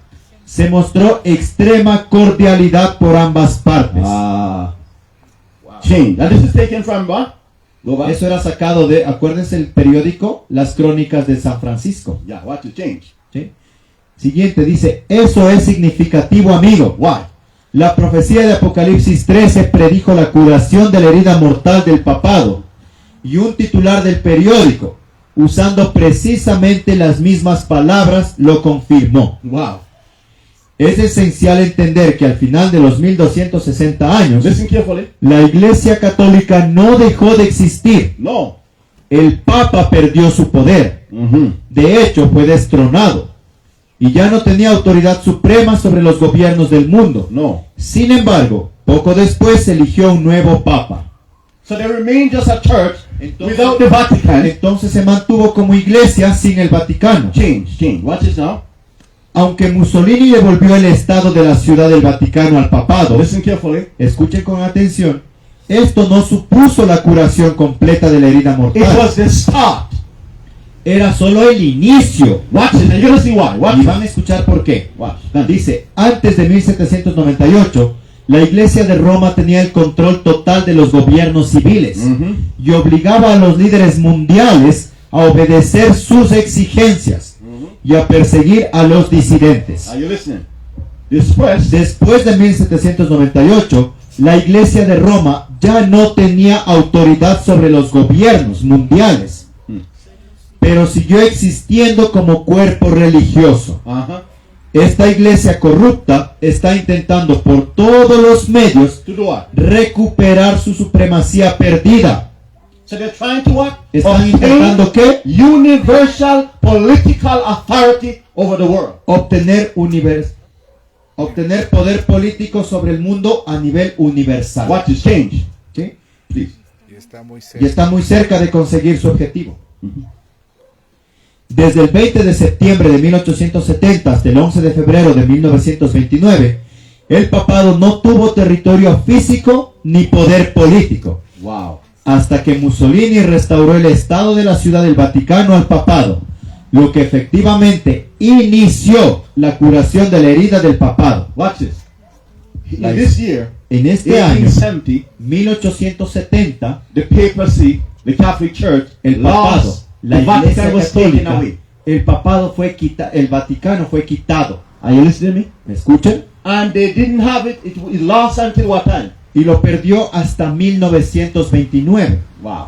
se mostró extrema cordialidad por ambas partes. Change. And this is taken from what? Go back. Eso era sacado de, acuérdense el periódico Las Crónicas de San Francisco. Yeah, watch it change. ¿Sí? Siguiente dice, eso es significativo, amigo. Why? La profecía de Apocalipsis 13 predijo la curación de la herida mortal del papado. Y un titular del periódico, usando precisamente las mismas palabras, lo confirmó. Wow. Es esencial entender que al final de los 1260 años, Listen carefully. la Iglesia Católica no dejó de existir. No. El Papa perdió su poder. De hecho, fue destronado. Y ya no tenía autoridad suprema sobre los gobiernos del mundo. No. Sin embargo, poco después se eligió un nuevo Papa. So they remain just a church Entonces, without the Vatican. entonces se mantuvo como iglesia sin el Vaticano. Change. Watch this now. Aunque Mussolini devolvió el estado de la ciudad del Vaticano al papado, Listen carefully. escuchen con atención, esto no supuso la curación completa de la herida It mortal. was the start. Era solo el inicio. Watch it. And you're gonna see why. Watch Y it. van a escuchar por qué. Watch. Dice, antes de 1798, la Iglesia de Roma tenía el control total de los gobiernos civiles y obligaba a los líderes mundiales a obedecer sus exigencias y a perseguir a los disidentes. Are you listening? Después, Después de 1798, la Iglesia de Roma ya no tenía autoridad sobre los gobiernos mundiales, pero siguió existiendo como cuerpo religioso. Esta iglesia corrupta está intentando por todos los medios to do what? recuperar su supremacía perdida. So they're trying to what? Están intentando ¿qué? Universal political authority over the world. Obtener poder político sobre el mundo a nivel universal. What is change? ¿Sí? Please. Y está muy Y cerca. está muy cerca de conseguir su objetivo. Desde el 20 de septiembre de 1870 hasta el 11 de febrero de 1929, el papado no tuvo territorio físico ni poder político, Wow. hasta que Mussolini restauró el estado de la Ciudad del Vaticano al papado, lo que efectivamente inició la curación de la herida del papado. Watch this. In Like- this year, En este año, 1870, 1870, the papacy, the Catholic Church, el papado, lost, la the Iglesia Vatican was taken Católica, away. el papado fue quitado, el Vaticano fue quitado. Are you listening to me? ¿Me escuchan? And they didn't have it. It lost until what time? Y lo perdió hasta 1929. Wow.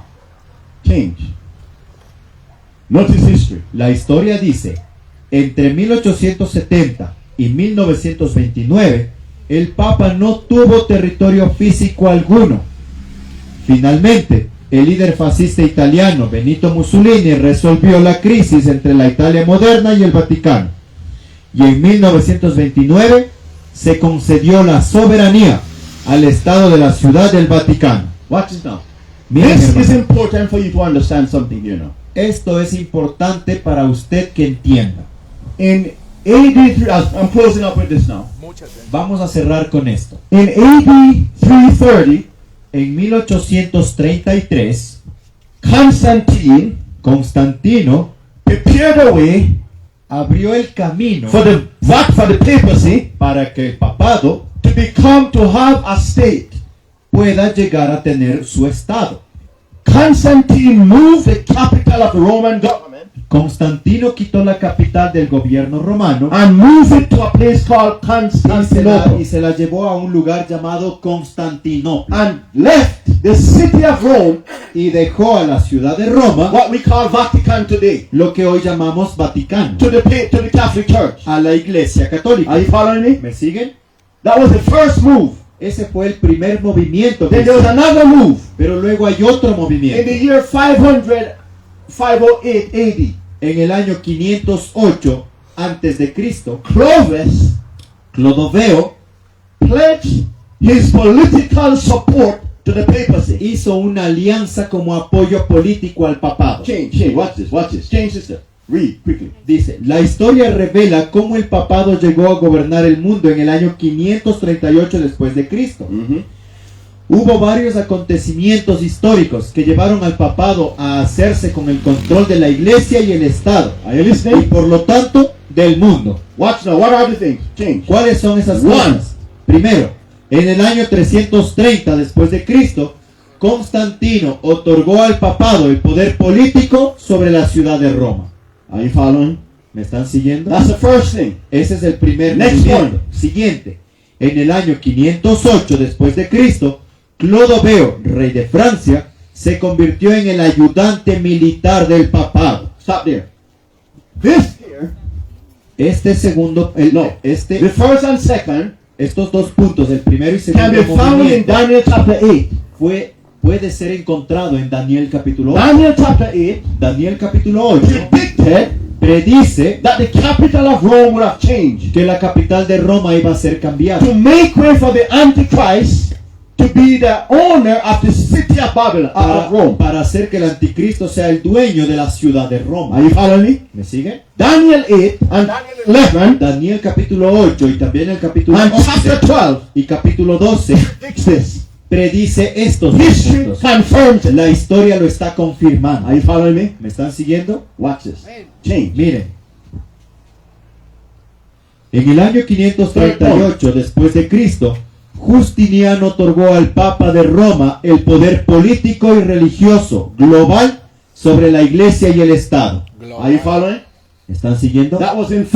Change. Notice history. La historia dice, entre 1870 y 1929, el Papa no tuvo territorio físico alguno. Finalmente, el líder fascista italiano Benito Mussolini resolvió la crisis entre la Italia moderna y el Vaticano. Y en 1929 se concedió la soberanía al Estado de la Ciudad del Vaticano. Watch this now. Miren, This is hermano, important for you to understand something here now. esto es importante para usted que entienda. In AD 3, I'm closing up with this now. Muchas veces. Vamos a cerrar con esto. In AD 330, En 1833, Constantine Constantino prepared a way abrió el camino for the papacy para que el papado to have a state. pueda llegar a tener su estado. Constantine moved the capital of the Roman government Constantino quitó la capital del gobierno romano and moved it to a place called y Constantinople se la llevó a un lugar llamado Constantinopla and left the city of Rome, y dejó a la ciudad de Roma what we call Vatican today, lo que hoy llamamos Vaticano, to the Catholic Church. a la iglesia católica. Are you following me? ¿Me siguen? That was the first move. Ese fue el primer movimiento. Then there was another move Pero luego hay otro in movimiento. the year 508 AD. En el año 508 antes de Cristo, Clovis Clodoveo pledged his political support to the papacy. hizo una alianza como apoyo político al papado. Change. Watch this. Change sister. Read quickly. Dice, la historia revela cómo el papado llegó a gobernar el mundo en el año 538 después de Cristo. Hubo varios acontecimientos históricos que llevaron al papado a hacerse con el control de la iglesia y el Estado, Are you y listening? por lo tanto del mundo. Watch now. What are the things? Change. ¿Cuáles son esas One. cosas? Primero, en el año 330 después de Cristo, Constantino otorgó al papado el poder político sobre la ciudad de Roma. Are you following? ¿Me están siguiendo? That's the first thing. Ese es el primer Next movimiento. one. Siguiente. En el año 508 después de Cristo, Clodoveo, rey de Francia, se convirtió en el ayudante militar del papado. Stop there. This here, Este segundo, the first and second, estos dos puntos, el primero y can segundo be found in movimiento, Daniel chapter 8. puede ser encontrado en Daniel capítulo 8. Daniel chapter 8 Daniel capítulo 8 predicted predice that the capital of Rome would have changed que la capital de Roma iba a ser cambiada to make way for the Antichrist to be the owner of the city of Babylon, of Rome. para hacer que el anticristo sea el dueño de la ciudad de Roma. Are you following me? ¿Me sigue? Daniel 8 and Daniel 11 Daniel capítulo 8 y también el capítulo and chapter 11 12 y capítulo 12 predicts this. predice estos History puntos. confirms it. La historia lo está confirmando. Are you following me? ¿Me están siguiendo? Watch this. Change. Miren. En el año 538 después de Cristo, Justiniano otorgó al Papa de Roma el poder político y religioso global sobre la iglesia y el Estado. Are you following? ¿Me están siguiendo? That was in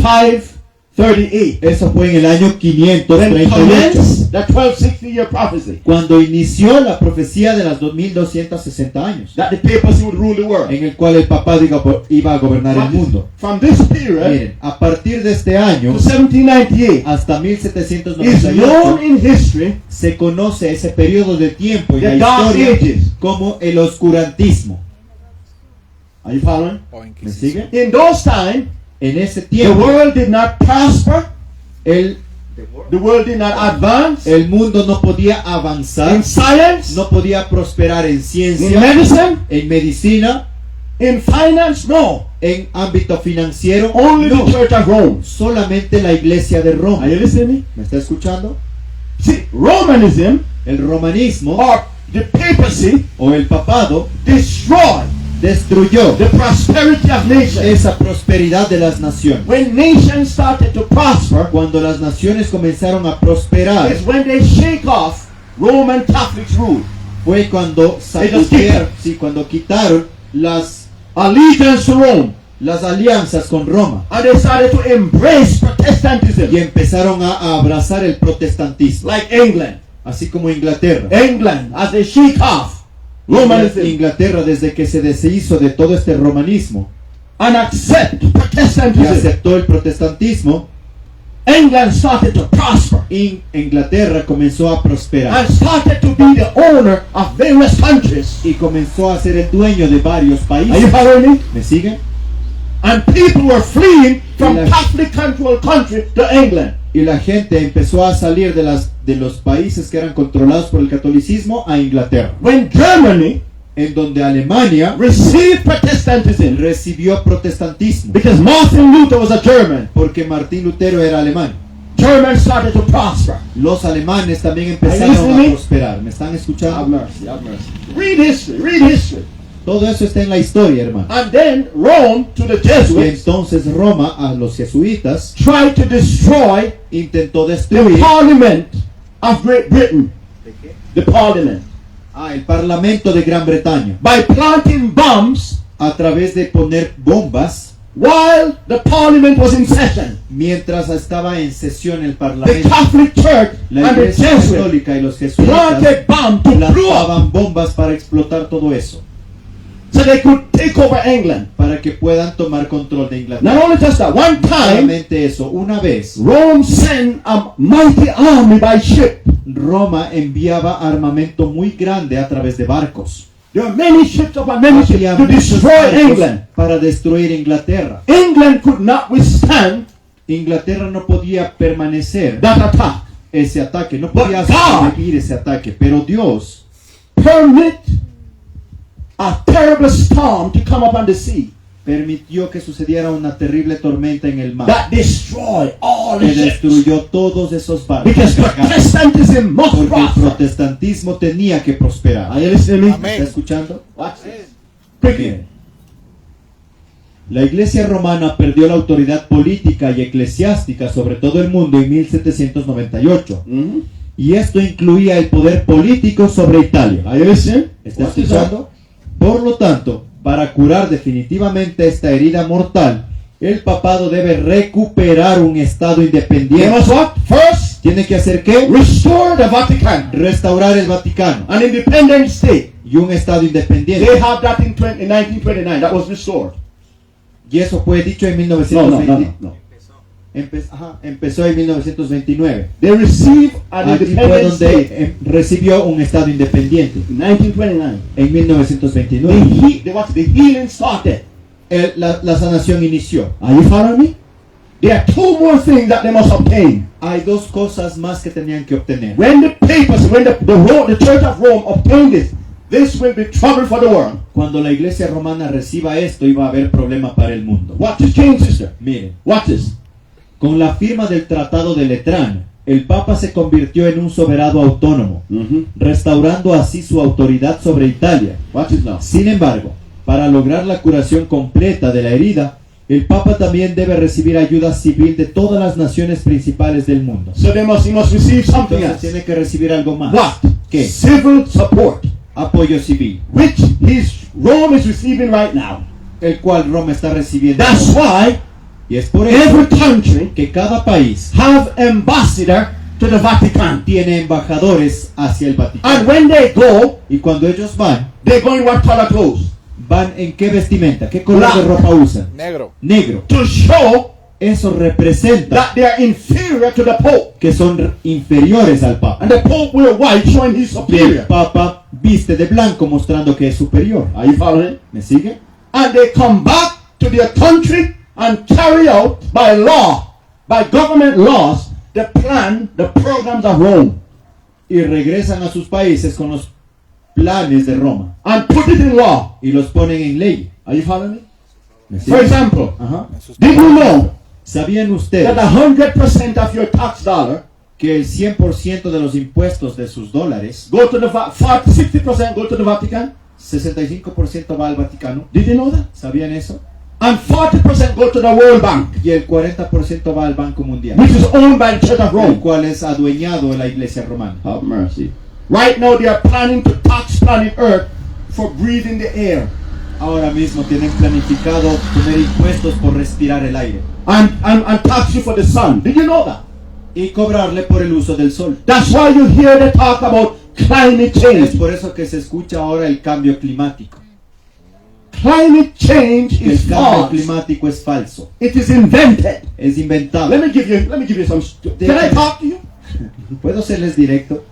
538. Eso fue en el año When 538, commenced the 1260-year prophecy cuando inició la profecía de las 2260 años, that the papacy would rule the world. en el cual el papado iba a gobernar el mundo. From this period Miren, a partir de este to año 1798 hasta is 1798 known in history se conoce ese periodo de tiempo en la the Dark historia Ages. como el oscurantismo. Are you following? O ¿Me Inquisición. siguen? In those times, En ese the tiempo world did not prosper. el The world did not advance mundo no podía avanzar, in science, no podía prosperar en in ciencia, medicine, en medicina, in finance. No, en ámbito financiero. only No, the Church of Rome. solamente la iglesia de Are Roma. you listening? ¿Me está escuchando? See, Romanism El romanismo or the papacy o el papado destroyed destruyó the prosperity of nations. esa prosperidad de las naciones. When nations started to prosper, Cuando las naciones comenzaron a prosperar, is when they shake off Roman Catholic rule. fue cuando sacudieron, sí, cuando quitaron las Allegiance to Rome. las alianzas con Roma And they started to embrace Protestantism. y empezaron a abrazar el protestantismo, Like England. así como Inglaterra. England, as they shake off Romanism Inglaterra, desde que se deshizo de todo este romanismo and accept y Protestantism, aceptó el protestantismo, England started to prosper Inglaterra comenzó a prosperar and started to be the owner of various countries. y comenzó a ser el dueño de varios Are you países. following me? ¿Me siguen? And people were fleeing from Y la- Catholic controlled country to England. Y la gente empezó a salir de los países que eran controlados por el catolicismo a Inglaterra, When Germany en donde Alemania received Protestantism, recibió protestantismo, because Martin Luther was a German, porque Martín Lutero era alemán. Germans started to prosper. Los alemanes también Are you empezaron a listening? prosperar. ¿Me están Have escuchando? mercy, have mercy. Read history, read history. Todo eso está en la historia, hermano. And then Rome, to the Y Jesuits, entonces Roma, a los jesuitas, tried to destroy intentó the destruir Parliament of Great Britain. The Parliament. el Parlamento de Gran Bretaña By planting bombs a través de poner bombas while the Parliament was in session. mientras estaba en sesión el The Parlamento. Catholic Church La and the Iglesia Jesuits Católica y los jesuitas planted bombs to blow up lanzaban bombas para explotar todo eso, so they could take over England. para que puedan tomar control de Inglaterra. Not only just that, one time Solamente eso, una vez Rome sent a mighty army by ship. Roma enviaba armamento muy grande a través de barcos. There are many ships upon many ships Había to muchos destroy barcos England. para destruir Inglaterra. England could not withstand Inglaterra no podía permanecer that attack. ese ataque, no podía But God- sobrevivir ese ataque, pero Dios Permit a terrible storm to come upon the sea permitió que sucediera una terrible tormenta en el mar that destroyed all the que ships. destruyó todos esos barcos. Because Protestantism must Porque el prosper. protestantismo tenía que prosperar. Are you listening to me? Amén. ¿Está escuchando? Watch this. Quickly. Bien. La iglesia romana perdió la autoridad política y eclesiástica sobre todo el mundo en 1798. Mhm. Y esto incluía el poder político sobre Italia. Are you listening? ¿Está Watch this escuchando? Por lo tanto, para curar definitivamente esta herida mortal, el papado debe recuperar un estado They independiente. must what? First, ¿Tiene que hacer qué? restore the Vatican, Restaurar el Vaticano an independent state. y un estado They independiente. have that in 1929. That was restored. Y eso fue dicho en No. 1920. Empezó en 1929. They received an Aquí fue independent donde state recibió un estado independiente. in 1929. En 1929. The healing started. La sanación inició. Are you following me? There are two more things that they must obtain. Hay dos cosas más que tenían que obtener. When the papers, when the Church of Rome obtained this will be trouble for the world. Cuando la iglesia romana reciba esto, iba a haber problema para el mundo. Watch this change, sister. Miren, Watch this. con la firma del Tratado de Letrán, el Papa se convirtió en un soberano autónomo, restaurando así su autoridad sobre Italia. Watch this now. Sin embargo, para lograr la curación completa de la herida, el Papa también debe recibir ayuda civil de todas las naciones principales del mundo. So he must receive something Entonces else. tiene que recibir algo más. What? ¿Qué? Civil support, Apoyo civil, which Rome is receiving right now. el cual Roma está recibiendo. That's why Y es por eso every country que cada país have ambassador to the Vatican. tiene embajadores hacia el Vaticano. And when they go, Y cuando ellos van, they go in what color clothes? ¿van en qué vestimenta? ¿Qué color de Black. ropa usan? Negro. Negro. To show Eso representa that they are inferior to the Pope. que son inferiores al Papa. And the Pope wear white, showing he's Y el superior. Papa viste de blanco mostrando que es superior. Are you following? ¿Me sigue? And they come back to their country and carry out by law, by government laws, the plan, the programs of Rome, Y regresan a sus países con los planes de Roma and put it in law. y los ponen en ley. Are you following me? ¿Me For sigue? example, Ajá. did you know ¿Sabían that ustedes 100% of your tax dollar que el 100% de los impuestos de sus dólares, go to the 60% go to the Vatican? 65% va al Vaticano? Did you know that? ¿Sabían eso? And 40% go to the World Bank, Y el 40% va al Banco Mundial, which is owned by the Church of el Rome. cual es adueñado de la Iglesia Romana. Have mercy. Right now they are planning to tax planet Earth for breathing the air Ahora mismo tienen planificado poner impuestos por respirar el aire and tax you for the sun. Did you know that? y cobrarle por el uso del sol. That's why you hear they talk about climate Es change. por eso que se escucha ahora el cambio climático. Climate change El is cambio false. climático es falso, It is invented. es inventado. Let me give you some. Can I talk to you? ¿Puedo serles directo?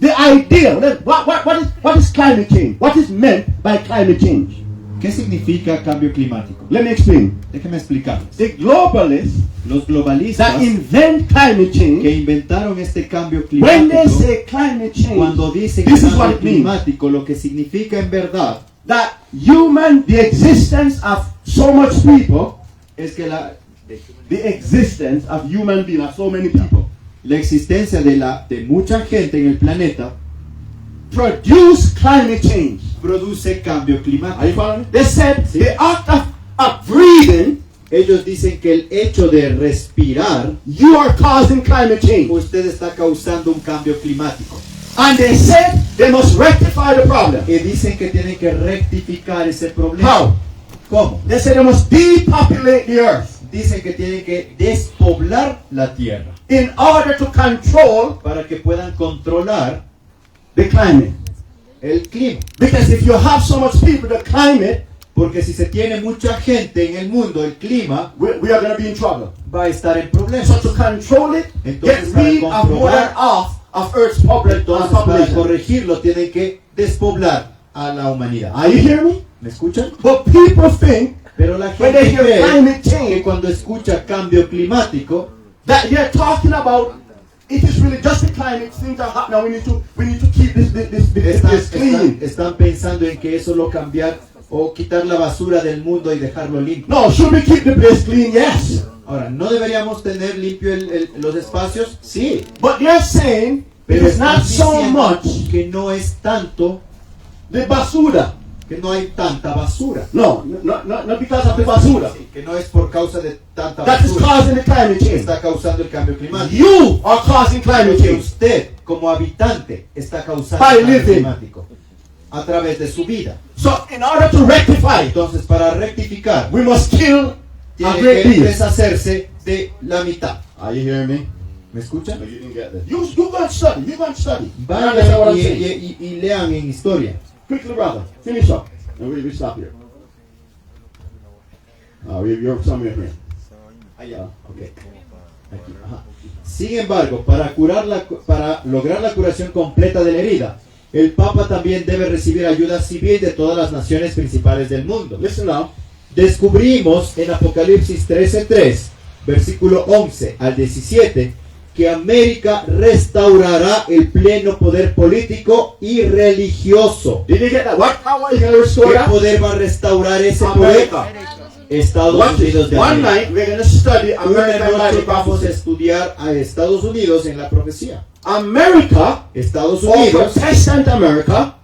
The idea. What is climate change? What is meant by climate change? ¿Qué significa cambio climático? Let me explain. Déjenme explicarles. The globalists Los globalistas that invent climate que change, inventaron este cambio when they climático, say climate change, cuando dicen this is cambio what it means. climático, lo que significa en verdad That the existence of so much people, es que the existence of human beings, of so many people, la existencia de mucha gente en el planeta produce climate change. produce cambio Are you climático. following me? They said the act of breathing, Ellos dicen que el hecho de respirar, you are causing climate change. usted está causando un cambio climático. And they said they must rectify the problem. Y dicen que tienen que rectificar ese problema. How? ¿Cómo? They said they must depopulate the earth Dicen que tienen que despoblar la tierra in order to control para que puedan controlar the climate. el clima. Because if you have so much people, the climate, Porque si se tiene mucha gente en el mundo, el clima we are going to be in trouble. va a estar en problemas. So to control it, Entonces, get para rid of more than controlar- half of Earth's Entonces, para population. corregirlo, tienen que despoblar a la humanidad. Are you hearing me? ¿Me escuchan? But people think Pero la when they gente hear cree climate que change cuando escucha cambio climático, that they're talking about it is really just the climate. Things are happening. We need to keep this clean. están pensando en que eso lo cambiar o quitar la basura del mundo y dejarlo limpio. No, should we keep the place clean? Yes. Ahora, ¿no deberíamos tener limpio los espacios? Sí. But they're saying it Pero is not están so diciendo much que no es tanto, the basura. que no hay tanta basura. No, not because of the basura. Que no es por causa de tanta That is basura causing the climate que change. está causando el cambio climático. You are causing climate Que change. usted, como habitante, está causando By el cambio living. climático a través de su vida. So in order to rectify it, Entonces, para rectificar, we must kill a tiene great que deal. deshacerse de la mitad. Are you hearing me? ¿Me escuchan? No, you didn't get that. You go and study. You go and study. You Vayan understand what I'm y, saying? y lean en historia. Quickly, brother. Finish up. And we stop here. You're somewhere here. Allá, ok. Aquí, ajá. Sin embargo, para lograr la curación completa de la herida, el Papa también debe recibir ayuda civil de todas las naciones principales del mundo. Listen now. Descubrimos en Apocalipsis 13:3, versículo 11 al 17, que América restaurará el pleno poder político y religioso. Did you get that? What power is going to restore ¿Qué that? poder va a restaurar ese poder? America. Estados Watch this. Unidos de One América. night we're going to study Una American noche Bible vamos a prophecy. estudiar a Estados Unidos en la profecía. America, Estados or Unidos, Protestant America,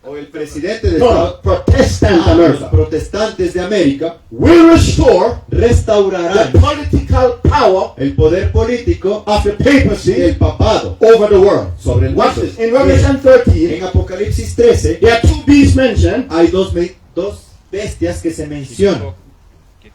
o el presidente de no, Estados Protestant los America, protestantes de América will restore restaurarán the political power el poder político of the papacy del papado over the world. sobre el Watch mundo. this. In Revelation 13, En Apocalipsis 13 there are two beasts mentioned. hay dos bestias que se mencionan.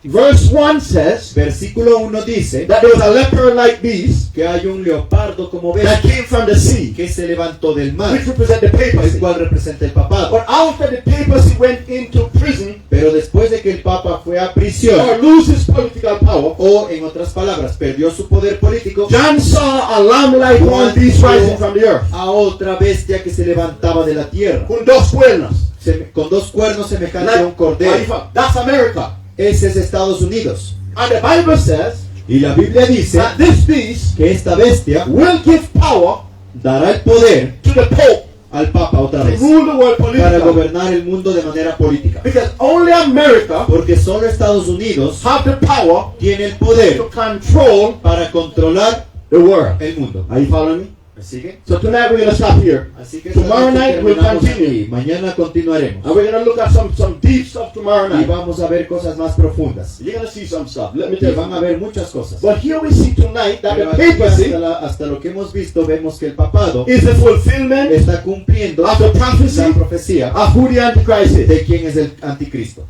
Verse 1 says Versículo 1 dice that there was a leopard-like beast que hay un leopardo como that bestia came from the sea, que se levantó del mar, which represent the el papacy. cual representa el papado. But after the papacy went into prison Pero después de que el papa fue a prisión, or loses political power, o en otras palabras, perdió su poder político, John saw a lamb-like horned beast rising from the earth, a otra bestia que se levantaba de la tierra, con dos cuernos. con dos cuernos semejantes a un cordero. That's America. Ese es Estados Unidos. And the Bible says Y la Biblia dice that this beast que esta bestia will give power dará el poder to the Pope al Papa otra to vez rule the world para politically. gobernar el mundo de manera política. Because only America Porque solo Estados Unidos have the power tiene el poder to control para controlar the world. el mundo. Are you following me? ¿Me sigue? So tonight we're going to stop here. Así que esta Tomorrow noche night we'll terminamos continue. aquí. Mañana continuaremos. And we're going to look at some deep stuff tomorrow Y night. vamos a ver cosas más profundas. You're going to see some stuff. Let me Y tell you. van a ver muchas cosas. But here we see tonight that Pero the aquí papacy hasta lo que hemos visto, vemos que el papado is the fulfillment está cumpliendo of the prophecy la profecía of who the Antichrist is. de quién es el anticristo.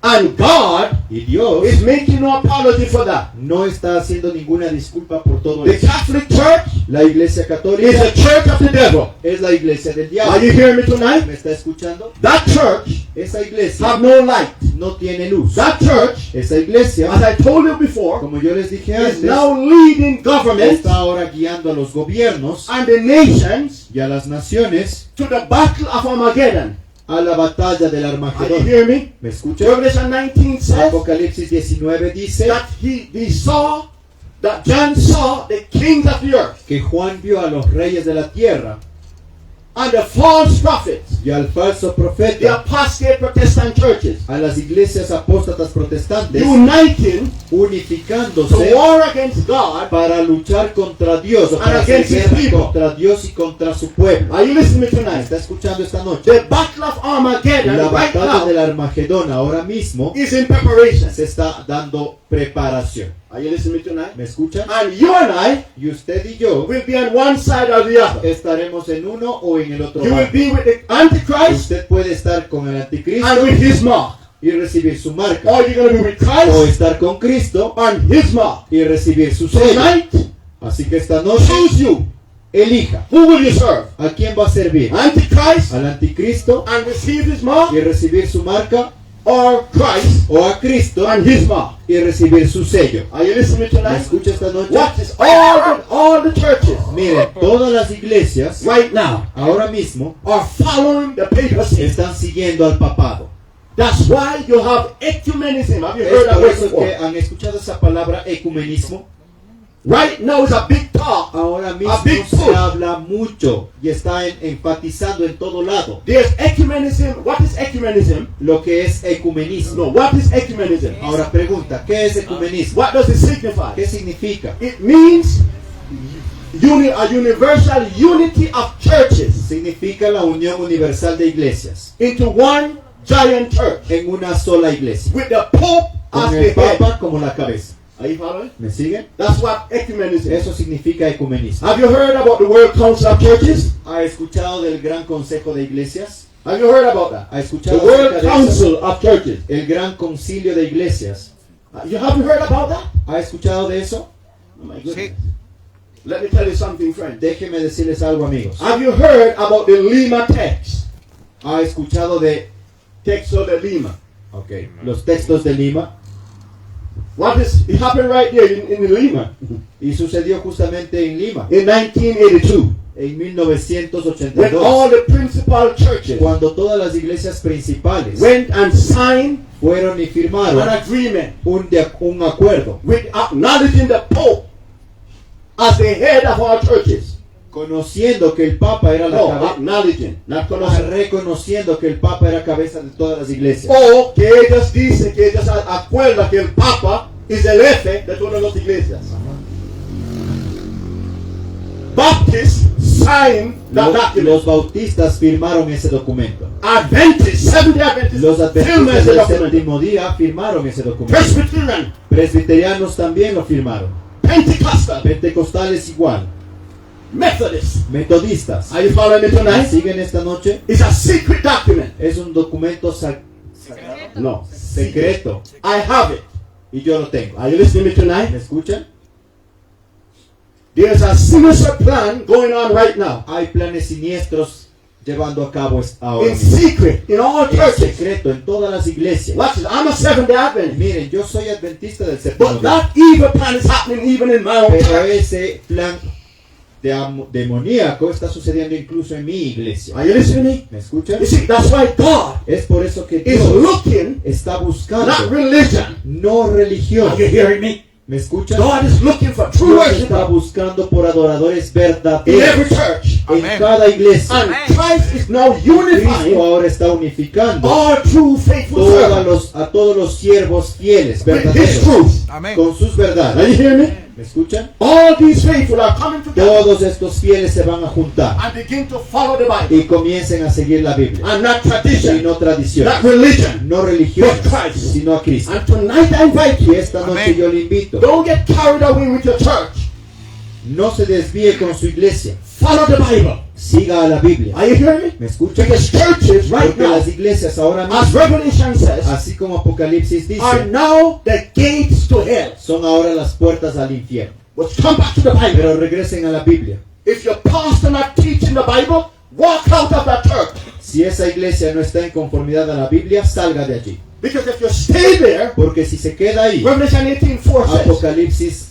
And God Y Dios is making no apology for that. no está haciendo ninguna disculpa por todo The eso. Catholic Church La iglesia is católica the church of the devil. es la iglesia del Are diablo. you hearing me tonight? ¿Me está escuchando? That church Esa iglesia have no light. no tiene luz. That church, Esa iglesia, as I told you before, como yo les dije is antes, now leading governments está ahora guiando a los gobiernos and the nations y a las naciones to the battle of Armageddon. a la batalla del Are you Armagedón. hearing me? ¿Me escucha? Revelation 19 says Apocalipsis 19 dice that John saw the kings of the earth que Juan vio a los reyes de la tierra and the false prophets, y al falso the profeta, apostate Protestant churches, a las iglesias apóstatas protestantes, uniting to unificándose war against God. para luchar contra Dios, o And para hacer against his guerra people. contra Dios y contra su pueblo. Are you listening to me ¿Me tonight? está escuchando esta noche? The battle of Armageddon La right batalla now del Armagedón ahora mismo is in preparation. se está dando preparación. Are you listening to me tonight? ¿Me escucha? And you and I Y usted y yo will be on one side or the other. estaremos en uno o en el otro You will lado. be with the Antichrist Usted puede estar con el anticristo and with his mark. y recibir su marca, Or you're going to be with o Christ estar con Cristo and his mark. y recibir su sello. Tonight, Así que esta noche choose you. elija Who will you serve? a quién va a servir, Antichrist al anticristo and receive his mark, y recibir su marca, or Christ o a Cristo and his mark? y recibir su sello. Are you listening to me ¿Me tonight? escucha esta noche? Watch this. All the churches Miren, todas las iglesias right now ahora mismo are following the papacy. están siguiendo al papado. That's why you have ecumenism. Have you Es heard that por word eso que before? han escuchado esa palabra ecumenismo. Right now it's a big talk. Ahora mismo A big se push. habla mucho y está enfatizando en todo lado There's ecumenism. What is ecumenism? lo que es ecumenismo. No, what is ecumenism? Ahora pregunta, ¿qué es ecumenismo? What does it signify? ¿Qué significa? It means a universal unity of churches Significa la unión universal de iglesias into one giant church en una sola iglesia, with the Pope as con the el head. Papa como la cabeza. Are you following? ¿Me siguen? That's what ecumenism is. Eso significa ecumenismo. Have you heard about the World Council of Churches? ¿Ha escuchado del Gran Consejo de Iglesias? Have you heard about that? ¿Ha The escuchado World acerca de eso? Council of Churches. El Gran Concilio de Iglesias? You haven't heard about that? ¿Ha escuchado de eso? Oh my goodness. Let me tell you something, friend. Déjenme decirles algo, amigos. Have you heard about the Lima text? ¿Ha escuchado de Texto de Lima. los textos de Lima? It happened right there in Lima Y sucedió justamente en Lima, in 1982 en when 1982, all the principal churches cuando todas las iglesias principales went and signed fueron y firmaron an agreement un acuerdo, with acknowledging the Pope as the head of our churches. conociendo que el Papa era la No, cabeza, acknowledging, not conocing. reconociendo que el Papa era cabeza de todas las iglesias. O que ellos dicen, que ellos acuerdan que el Papa es el jefe de todas las iglesias. Baptists signed that document. Los bautistas firmaron ese documento. Adventists, Seventh-day Adventists, Los firman adventistas ese del document. séptimo día firmaron ese documento. Presbyterian, Presbiterianos también lo firmaron. Pentecostal, Pentecostales igual. Methodist. Metodistas. Are you following me ¿Me tonight? siguen esta noche? It's a secret document. Es un documento No, secreto. I have it. Y yo lo tengo. Are you listening to me tonight? ¿Me escuchan? There's a sinister plan going on right now. Hay planes siniestros llevando a cabo ahora In mismo. secret, in all En churches. secreto, en todas las iglesias. Watch this. I'm a Seventh-day Adventist. Miren, yo soy adventista del séptimo But día. that evil plan is happening even in my own Pero church. ese plan demoníaco está sucediendo incluso en mi iglesia. Are you listening to me? ¿Me escuchan? You see, that's why God Es por eso que is Dios looking, está not buscando religion. no religión. Are you hearing me? ¿Me escuchan? God is looking for true Dios está worshipers buscando por adoradores in every verdaderos church. en cada iglesia. And Christ is now Cristo unifying ahora está unificando all true faithful servants a todos los siervos fieles, with His verdaderos, truth. con sus Are verdades. you hearing me? ¿Me escuchan? All these faithful are coming together Todos estos fieles se van a juntar and begin to follow the Bible. y comiencen a seguir la Biblia. And not Y tradition, no tradiciones, not religion. no religiones, But Christ. sino a Cristo. And tonight I invite Y you, esta noche yo le invito, don't get carried away with your church. no se desvíe con su iglesia, Follow the Bible. siga a la Biblia. Are you hearing me? ¿Me escuchan? Because churches right Porque now, las iglesias ahora as mismo, Revelation says, así como Apocalipsis are dice, now the gates to hell. son ahora las puertas al infierno. But come back to the Bible. Pero regresen a la Biblia. If your pastor not teaching the Bible, walk out of that church. Si esa iglesia no está en conformidad a la Biblia, salga de allí. Because if you stay there, Porque si se queda ahí, Revelation 18:4 says, Apocalipsis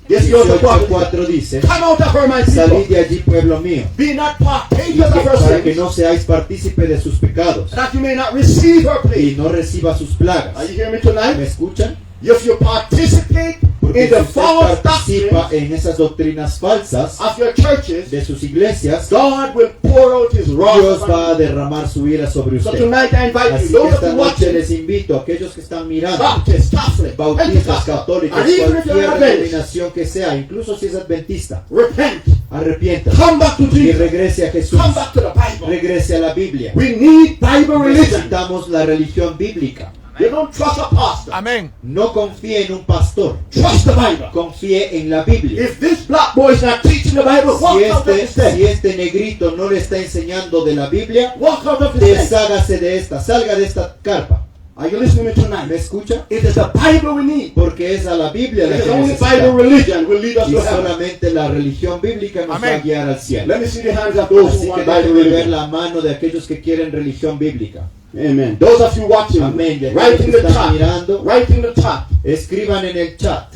yes, you're the 18:4 dice, come out of her, my salid people. de allí, pueblo mío, Be not y partakers of her para que sins, no seáis partícipe de sus pecados that you may not receive her plague. y no reciba sus plagas. Are you hearing me ¿Me tonight? escuchan? If you participate Porque in si the usted false participa doctrine en esas doctrinas falsas of your churches, de sus iglesias, God will pour out His wrath Dios va a upon you. derramar su ira sobre So usted. tonight I invite Así you, que those of esta you noche watching, les invito a aquellos que están mirando, Baptists, Catholic, bautistas, Pentecostal, católicos, and even if you're cualquier not Adventist, denominación que sea, incluso si es adventista, repent, arrepienta come back to y Jesus, regrese a Jesús, come back to the Bible. regrese a la Biblia. We need Bible religion. Necesitamos la religión bíblica. You don't trust a pastor, Amén. No confíe en un pastor, trust the Bible. confíe en la Biblia. If this black boy is not teaching the Bible, walk Si out of his si tent. este negrito no le está enseñando de la Biblia, Walk out of his tent. deshágase de esta, salga de esta carpa. Are you listening to me ¿Me tonight? escucha? It is the Bible we need. Porque es a la Biblia la Because que only Bible necesitamos. religion will lead us Y to heaven. solamente la religión bíblica nos va a Amén. guiar al cielo. Let me see the hands of those Así who que want Bible déjenme ver religion. la mano de aquellos que quieren religión bíblica. Amen. Those of you watching, Amén. De write aquellos in que the están chat. mirando, Write in the chat escriban en el chat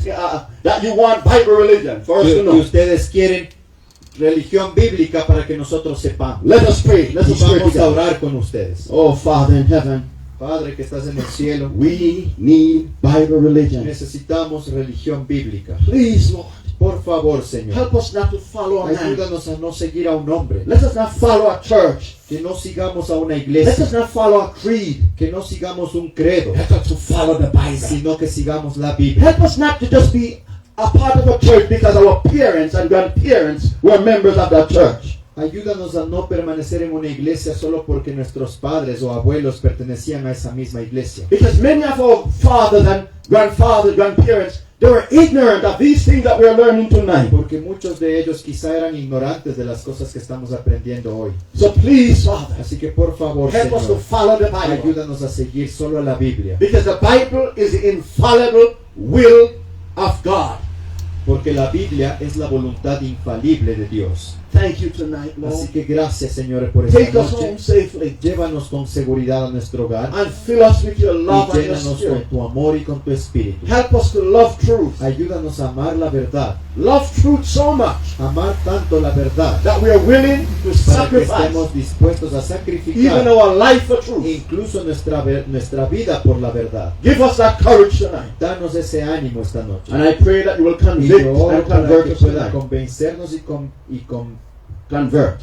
that you want Bible religion for us to que know. ustedes quieren religión bíblica para que nosotros sepamos. Let us pray. Let Y us pray vamos a together. orar con ustedes. Oh, Father in heaven, Padre que estás en el cielo, we need Bible religion. necesitamos religión bíblica. Please, Lord, Por favor, Señor, help us not to follow a man. ayúdanos a no seguir a un hombre, Let us not follow a church. que no sigamos a una Let us iglesia, not follow a creed. que no sigamos un credo, Let us to follow the Bible. sino que sigamos la Biblia. Help us not to just be a part of a church because our parents and grandparents were members of that church. Ayúdanos a no permanecer en una iglesia solo porque nuestros padres o abuelos pertenecían a esa misma iglesia. Because many of our fathers and grandparents, they were ignorant of these things that we are learning tonight. Porque muchos de ellos quizá eran ignorantes de las cosas que estamos aprendiendo hoy. So please, Father, Así que por favor, help us to Señor, follow the Bible. ayúdanos a seguir solo a la Biblia. Because the Bible is the infallible will of God. Porque la Biblia es la voluntad infalible de Dios. Thank you tonight, Así Lord. que gracias, Señor, por esta Take us noche. home safely Llévanos con seguridad a nuestro hogar and fill us with your y love and your llénanos con spirit. tu amor y con tu espíritu. Help us to love truth. Ayúdanos a amar la verdad, Love truth so much amar tanto la verdad that we are willing to para que sacrifice estemos dispuestos a even sacrificar our life for truth. incluso nuestra vida por la verdad. Give us that courage tonight. Danos ese ánimo esta noche. And I pray that you will Y convict yo oro and para convert que us pueda tonight. convencernos y Convert.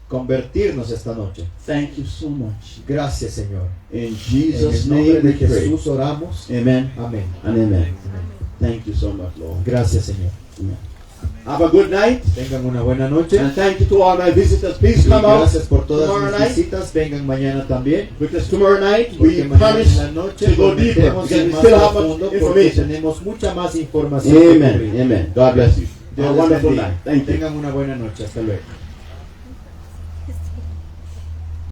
convertirnos esta noche. Thank you so much. Gracias, Señor. In En Jesus' el name nombre we de pray. Jesús oramos. Amen Amén. and amen. Amén. Thank you so much, Lord. Gracias, Señor. Amen. Have a good night. Tengan una buena noche. And thank you to all my visitors. Please Y come out gracias por todas tomorrow mis night. visitas. Vengan mañana también. Because tomorrow night Porque we mañana promise en la noche to go deeper. prometemos Because ir we más still have much profundo porque information. tenemos mucha más información. que Amen. cubrir. Amen. God bless you. Dios Have a les wonderful bendiga. night. Thank you. Tengan una buena noche. Hasta luego.